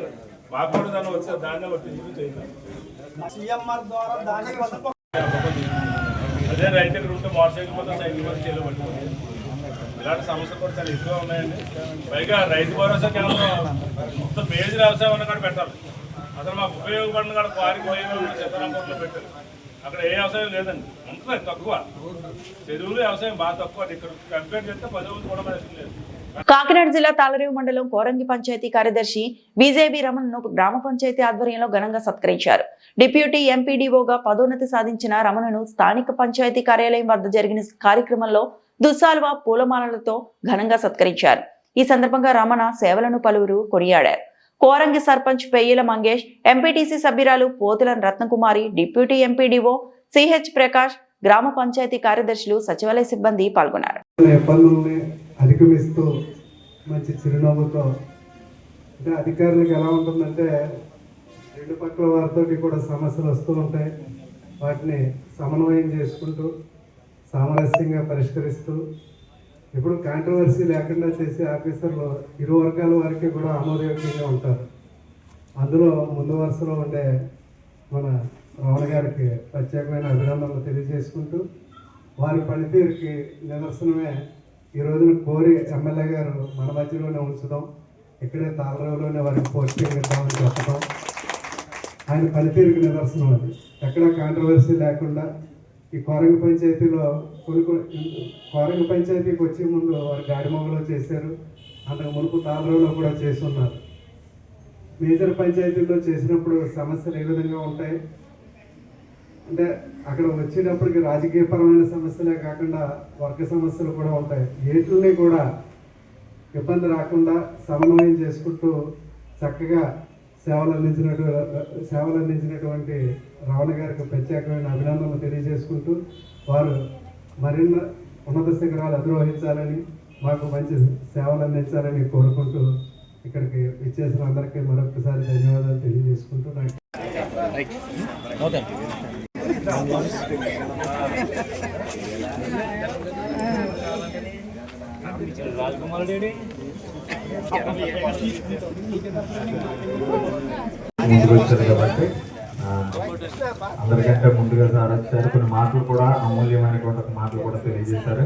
మాకు కూడా దాన్ని వచ్చే దాన్నే వర్తించి చేయాలి. అదే రైతు ఇక్కడ ఉంటే మోటార్ సైకిల్ మొత్తం సైకిల్ మొత్తం చేయలేదు పట్టుకోండి. ఇలాంటి సమస్యలు కూడా చాలా ఎక్కువ ఉన్నాయండి. పైగా రైతు భరోసా కేంద్రం మొత్తం బేజ్ వ్యవసాయం ఉన్న కాడ పెట్టాలి. అసలు మాకు ఉపయోగపడిన కాడ క్వారీకి సీతారాంపూర్లో పెట్టారు. అక్కడ ఏ వ్యవసాయం లేదండి, ఉంటుంది తక్కువ. చెరువులు వ్యవసాయం బాగా తక్కువ. ఇక్కడ కంపేర్ చేస్తే 10 కూడా ప్రయత్నం లేదు. కాకినాడ జిల్లా తాళరేవు మండలం కోరంగి పంచాయతీ కార్యదర్శి బీజేబీ రమణను గ్రామ పంచాయతీ ఆధ్వర్యంలో ఘనంగా సత్కరించారు. డిప్యూటీ ఎంపీడీఓగా పదోన్నతి సాధించిన రమణను స్థానిక పంచాయతీ కార్యాలయం వద్ద జరిగిన కార్యక్రమంలో దుస్సాల్వా పూలమాలలతో ఘనంగా సత్కరించారు. ఈ సందర్భంగా రమణ సేవలను పలువురు కొనియాడారు. కోరంగి సర్పంచ్ పెయ్యల మంగేష్, ఎంపీటీసీ సభ్యురాలు Pothula Ratnakumari, deputy MPDO CH Prakash, గ్రామ పంచాయతీ కార్యదర్శులు, సచివాలయ సిబ్బంది పాల్గొన్నారు. అధిగమిస్తూ మంచి చిరునవ్వుతో, అంటే అధికారులకు ఎలా ఉంటుందంటే 2 పక్కల వారితో కూడా సమస్యలు వస్తూ ఉంటాయి. వాటిని సమన్వయం చేసుకుంటూ సామరస్యంగా పరిష్కరిస్తూ ఎప్పుడు కాంట్రవర్సీ లేకుండా చేసే ఆఫీసర్లు ఇరు వర్గాల వారికి కూడా ఆమోదయోగ్యంగా ఉంటారు. అందులో ముందు వరుసలో ఉండే మన రమణ గారికి ప్రత్యేకమైన అభినందనలు తెలియజేసుకుంటూ వారి పనితీరుకి నిదర్శనమే ఈ రోజున కోరి ఎమ్మెల్యే గారు మన మధ్యలోనే ఉంచడం, ఇక్కడే తాళరేవులోనే వారికి పోస్టింగ్ ఇద్దామని చెప్పడం ఆయన పనితీరుకి నిదర్శనం. అది ఎక్కడ కాంట్రవర్సీ లేకుండా ఈ కోరంగి పంచాయతీలో కోరంగి పంచాయతీకి వచ్చే ముందు వారు గాడిమొగలో చేశారు. అంతకు మునుపు తాళరేవులో కూడా చేసి ఉన్నారు. మేజర్ పంచాయతీల్లో చేసినప్పుడు సమస్యలు ఏ విధంగా ఉంటాయి అంటే అక్కడ వచ్చేటప్పటికి రాజకీయపరమైన సమస్యలే కాకుండా వర్గ సమస్యలు కూడా ఉంటాయి. ఏట్లని కూడా ఇబ్బంది రాకుండా సమన్వయం చేసుకుంటూ చక్కగా సేవలు అందించినటువంటి రమణ గారికి ప్రత్యేకమైన అభినందనలు తెలియజేసుకుంటూ వారు మరిన్న ఉన్నత శిఖరాలు అధిరోహించాలని, మాకు మంచి సేవలు అందించాలని కోరుకుంటూ ఇక్కడికి విచ్చేసిన అందరికీ మరొకసారి ధన్యవాదాలు తెలియజేసుకుంటూ నాకు ముందుకు వచ్చారు కాబట్టి అందరికంటే ముందుగా సార్ వచ్చారు. కొన్ని మాటలు కూడా అమూల్యమైనటువంటి మాటలు కూడా తెలియజేశారు.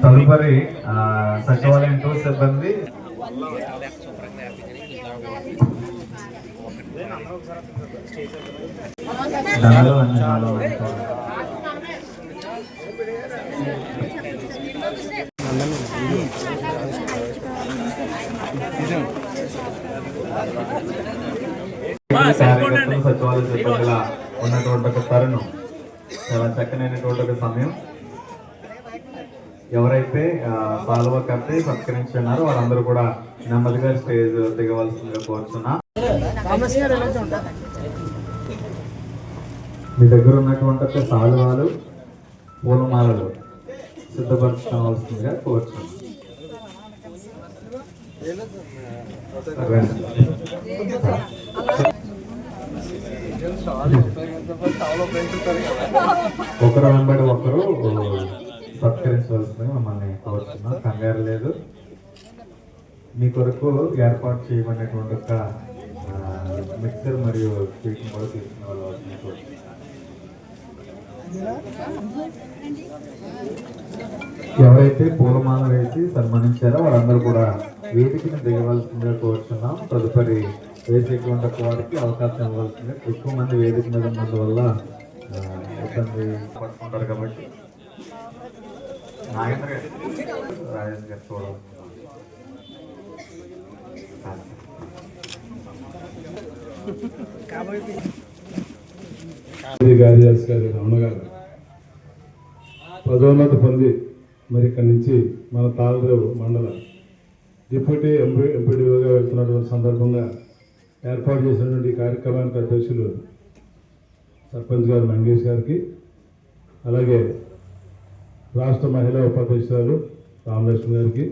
తదుపరి సచివాలయం టూ సిబ్బంది ధనలు అంచనాలు కార్యకర్తలు సచివాలయ సిబ్బందిగా ఉన్నటువంటి ఒక తరుణం, చాలా చక్కనైనటువంటి ఒక సమయం. ఎవరైతే సాల్వా కప్పి సత్కరించున్నారో వాళ్ళందరూ కూడా నెమ్మదిగా స్టేజ్ దిగవలసిందిగా కోరుతున్నా. మీ దగ్గర ఉన్నటువంటి సాల్వాలు పూలమాలలు సిద్ధపరచవలసిందిగా కోరుతున్నా. ఒకరు వెంబడి ఒకరు సత్కరించవలసిందిగా మమ్మల్ని కోరుతున్నాం. కంగారు లేదు. మీ కొరకు ఏర్పాటు చేయబడినటువంటి ఒక మిక్సర్ మరియు స్వీట్ని కూడా తీసుకునే వాళ్ళు కోరుతున్నాం. ఎవరైతే పూలమాల వేసి సన్మానించారో వాళ్ళందరూ కూడా వేదికను దిగవలసిందిగా కోరుతున్నాం. తదుపరి వేసేటువంటి వారికి అవకాశం ఇవ్వాల్సిందిగా. ఎక్కువ మంది వేదిక మీద ఉన్నందువల్ల ఇబ్బంది పడుతుంటారు కాబట్టి రాజేంద్ర గారు చూడాలి. గారిదాస్ గారు రమణ గారు పదోన్నతి పొంది మరి ఇక్కడి నుంచి మన తాళరేవు మండల డిప్యూటీ ఎంపీడీఓగా వెళ్తున్నటువంటి సందర్భంగా ఏర్పాటు చేసినటువంటి కార్యక్రమానికి అధ్యక్షులు సర్పంచ్ గారు మంగేష్ గారికి, అలాగే రాష్ట్ర మహిళా ఉపాధ్యక్షురాలు రామలక్ష్మి గారికి,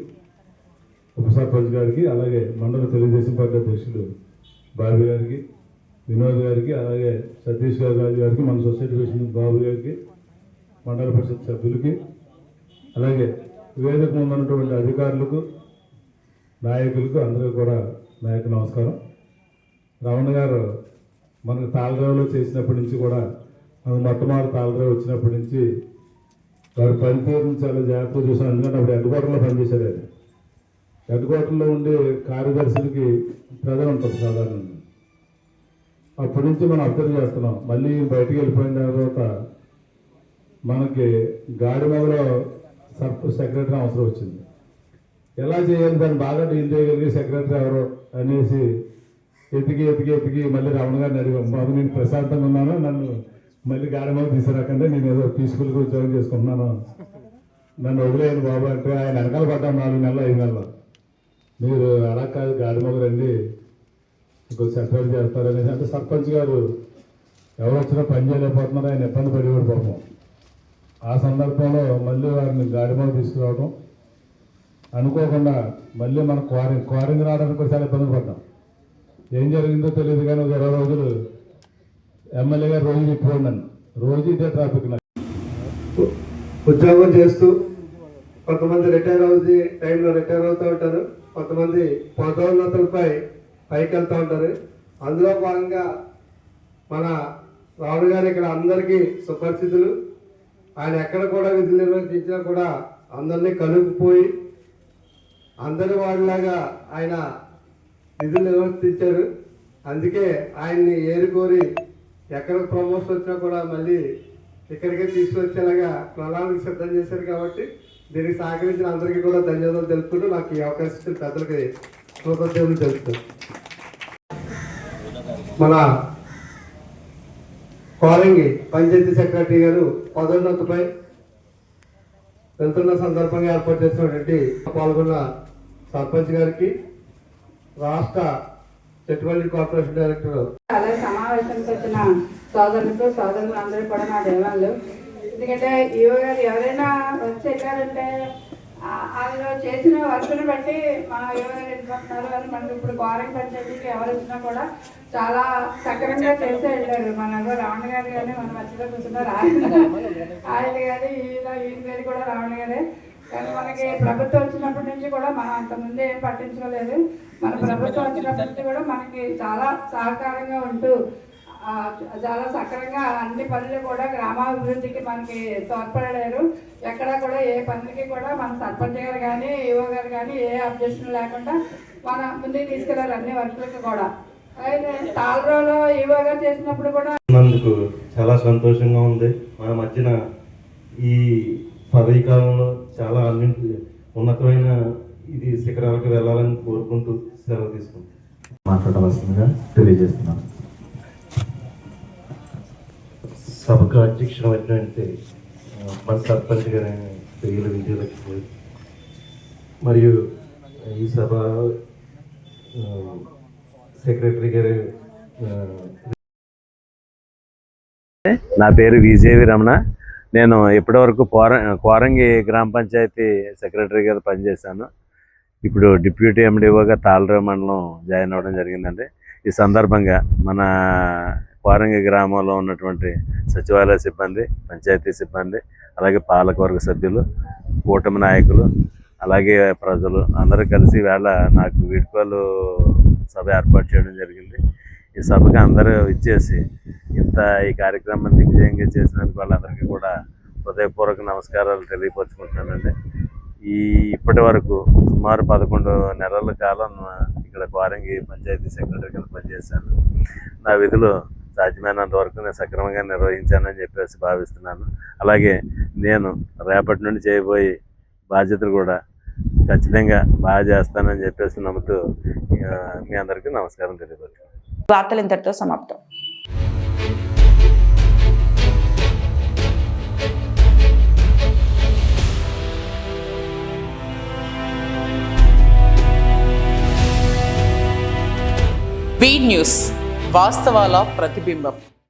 ఉప సర్పంచ్ గారికి, అలాగే మండల తెలుగుదేశం పార్టీ అధ్యక్షులు బాబు గారికి, వినోద్ గారికి, అలాగే సతీష్ గారికి, మన సొసైటీ ప్రెసిడెంట్ బాబు గారికి, మండల పరిషత్ సభ్యులకి, అలాగే వేదిక ముందు ఉన్నటువంటి అధికారులకు, నాయకులకు అందరికీ కూడా నాయకు నమస్కారం. రమణ గారు మనకు తాళరేవులో చేసినప్పటి నుంచి కూడా, మనకు మొట్టమొదటి తాళరేవు వచ్చినప్పటి నుంచి వారి పనితీరుని చాలా జాగ్రత్తగా చూసాను. ఎందుకంటే అప్పుడు హెడ్ క్వార్టర్లో పనిచేశారు. ఆయన హెడ్ క్వార్టర్లో ఉండే కార్యదర్శులకి ప్రజలు ఉంటుంది సాధారణంగా. అప్పటి నుంచి మనం అబ్జర్వ్ చేస్తున్నాం. మళ్ళీ బయటికి వెళ్ళిపోయిన తర్వాత మనకి గాడిమగలో సెక్రటరీ అవసరం వచ్చింది. ఎలా చేయాలి దాన్ని బాగా డీల్ చేయగలిగే సెక్రటరీ ఎవరు అనేసి ఎతికి మళ్ళీ రమణ గారిని అడిగాం. బాబు నేను ప్రశాంతంగా ఉన్నాను, నన్ను మళ్ళీ గాడిమగ తీసుకురాకండి, నేను ఏదో పీస్ఫుల్గా ఉద్యోగం చేసుకుంటున్నాను, నన్ను వదిలేయండి బాబు అంటే ఆయన వెనకాల పడ్డాం 4 నెలలు 5 నెలలు. మీరు అలా కాదు గాడిమగ రండి, ఇంకో సెపరేట్ చేస్తారనేసి అంటే సర్పంచ్ గారు ఎవరు వచ్చినా పని చేయలేకపోతున్నారు, ఆయన ఇబ్బంది పడేవాడు పాపం. ఆ సందర్భంలో మళ్ళీ వారిని గాడిమగ తీసుకురావడం అనుకోకుండా మళ్ళీ మన క్వారింగ్ రావడానికి కూడా చాలా ఇబ్బంది పడ్డాం. ఏం జరిగిందో తెలియదు కానీ 20 రోజులు ఎమ్మెల్యే గారు రోజు తిప్పుకోండి, రోజు ఇదే ట్రాఫిక్. ఉద్యోగం చేస్తూ కొంతమంది రిటైర్ అవుతుంది టైంలో రిటైర్ అవుతూ ఉంటారు, కొంతమంది పదోన్నతులపై పైకి వెళ్తూ ఉంటారు. అందులో భాగంగా మన రాహుల్ గారు ఇక్కడ అందరికీ సుపరిచితులు. ఆయన ఎక్కడ కూడా విధులు నిర్వహించినా కూడా అందరినీ కలుపుపోయి అందరి వాళ్ళలాగా ఆయన విధులు నిర్వర్తించారు. అందుకే ఆయన్ని ఏరుకోరి ఎక్కడ ప్రమోషన్ వచ్చినా కూడా మళ్ళీ ఇక్కడికే తీసుకొచ్చేలాగా ప్రణాళిక సిద్ధం చేశారు. కాబట్టి దీనికి సహకరించిన అందరికీ కూడా ధన్యవాదాలు తెలుపుకుంటూ నాకు ఈ అవకాశం ఇచ్చిన పెద్దలకి కృతజ్ఞతలు తెలుపుతాను. మన కోరంగి పంచాయతీ సెక్రటరీ గారు పదోన్నతిపై వెళ్తున్న సందర్భంగా ఏర్పాటు చేసినటువంటి పాల్గొన్న సర్పంచ్ గారికి, రాష్ట్ర చెట్టుపల్లి కార్పొరేషన్ డైరెక్టర్, అలాగే సమావేశానికి వచ్చిన సోదరులు అందరూ కూడా నా దేవాళ్ళు. ఎందుకంటే ఈవో గారు ఎవరైనా వచ్చి ఎక్కారంటే అందులో చేసిన వర్క్ని బట్టి మన యువగా వెళ్ళిపోతున్నారు. అని మనకి ఇప్పుడు కోరం పంచాయతీకి ఎవరు వచ్చినా కూడా చాలా సక్రమంగా చేసే వెళ్ళారు. మన రావణ గారు కానీ మన మధ్యలో కూర్చున్నారు ఆయన కానీ ఈయన పేరు కూడా రావణ గారే. కానీ మనకి ప్రభుత్వం వచ్చినప్పటి నుంచి కూడా మనం అంతకుముందు ఏం పట్టించుకోలేదు. మన ప్రభుత్వం వచ్చినప్పటి నుంచి కూడా మనకి చాలా సహకారంగా ఉంటూ చాలా సక్రమంగా అన్ని పనులు కూడా గ్రామాభివృద్ధికి మనకి తోడ్పడారు. ఎక్కడా కూడా ఏ పనులకి కూడా మన సర్పంచ్ గారు కానీ ఈవో గారు కానీ ఏ అబ్జెక్షన్ లేకుండా మన ముందుకు తీసుకెళ్లారు అన్ని వర్కులకి కూడా. అయితే తాళరాలో ఈవో గారు చేసినప్పుడు కూడా అందుకు చాలా సంతోషంగా ఉంది. మన మధ్యన ఈ పదవీ కాలంలో చాలా అన్నింటి ఉన్నతమైన ఇది శిఖరాలకు వెళ్ళాలని కోరుకుంటూ సెలవు తీసుకుంటాం. మాట్లాడవలసిందిగా తెలియజేస్తున్నాను. సభకు అధ్యక్షుడు అయినటువంటి మన సర్పంచ్ గారి పేరు విజయలక్ష్మి మరియు ఈ సభ సెక్రటరీ గారు నా పేరు విజేవి రమణ. నేను ఇప్పటివరకు కోరంగి గ్రామ పంచాయతీ సెక్రటరీగా పనిచేశాను. ఇప్పుడు డిప్యూటీ ఎండిఓగా తాళరావు మండలం జాయిన్ అవ్వడం జరిగిందండి. ఈ సందర్భంగా మన కోరంగి గ్రామంలో ఉన్నటువంటి సచివాలయ సిబ్బంది, పంచాయతీ సిబ్బంది, అలాగే పాలకవర్గ సభ్యులు, కూటమి నాయకులు, అలాగే ప్రజలు అందరూ కలిసి వేళ నాకు వీడ్కోలు సభ ఏర్పాటు చేయడం జరిగింది. ఈ సభకు అందరూ ఇచ్చేసి ఈ కార్యక్రమాన్ని దిగ్విజయంగా చేసినందుకు వాళ్ళందరికీ కూడా హృదయపూర్వక నమస్కారాలు తెలియపరుచుకుంటున్నానండి. ఇప్పటి వరకు సుమారు 11 నెలల కాలం ఇక్కడ కోరంగి పంచాయతీ సెక్రటరీగా పనిచేశాను. నా విధులు సాధ్యమైనంత వరకు నేను సక్రమంగా నిర్వహించానని చెప్పేసి భావిస్తున్నాను. అలాగే నేను రేపటి నుండి చేయబోయే బాధ్యతలు కూడా ఖచ్చితంగా బాగా చేస్తానని చెప్పేసి నమ్ముతూ మీ అందరికీ నమస్కారం తెలియపరుచుకుంటున్నాను. వార్తలు ఇంతటితో సమాప్తం. బీ న్యూస్, వాస్తవాల ప్రతిబింబం.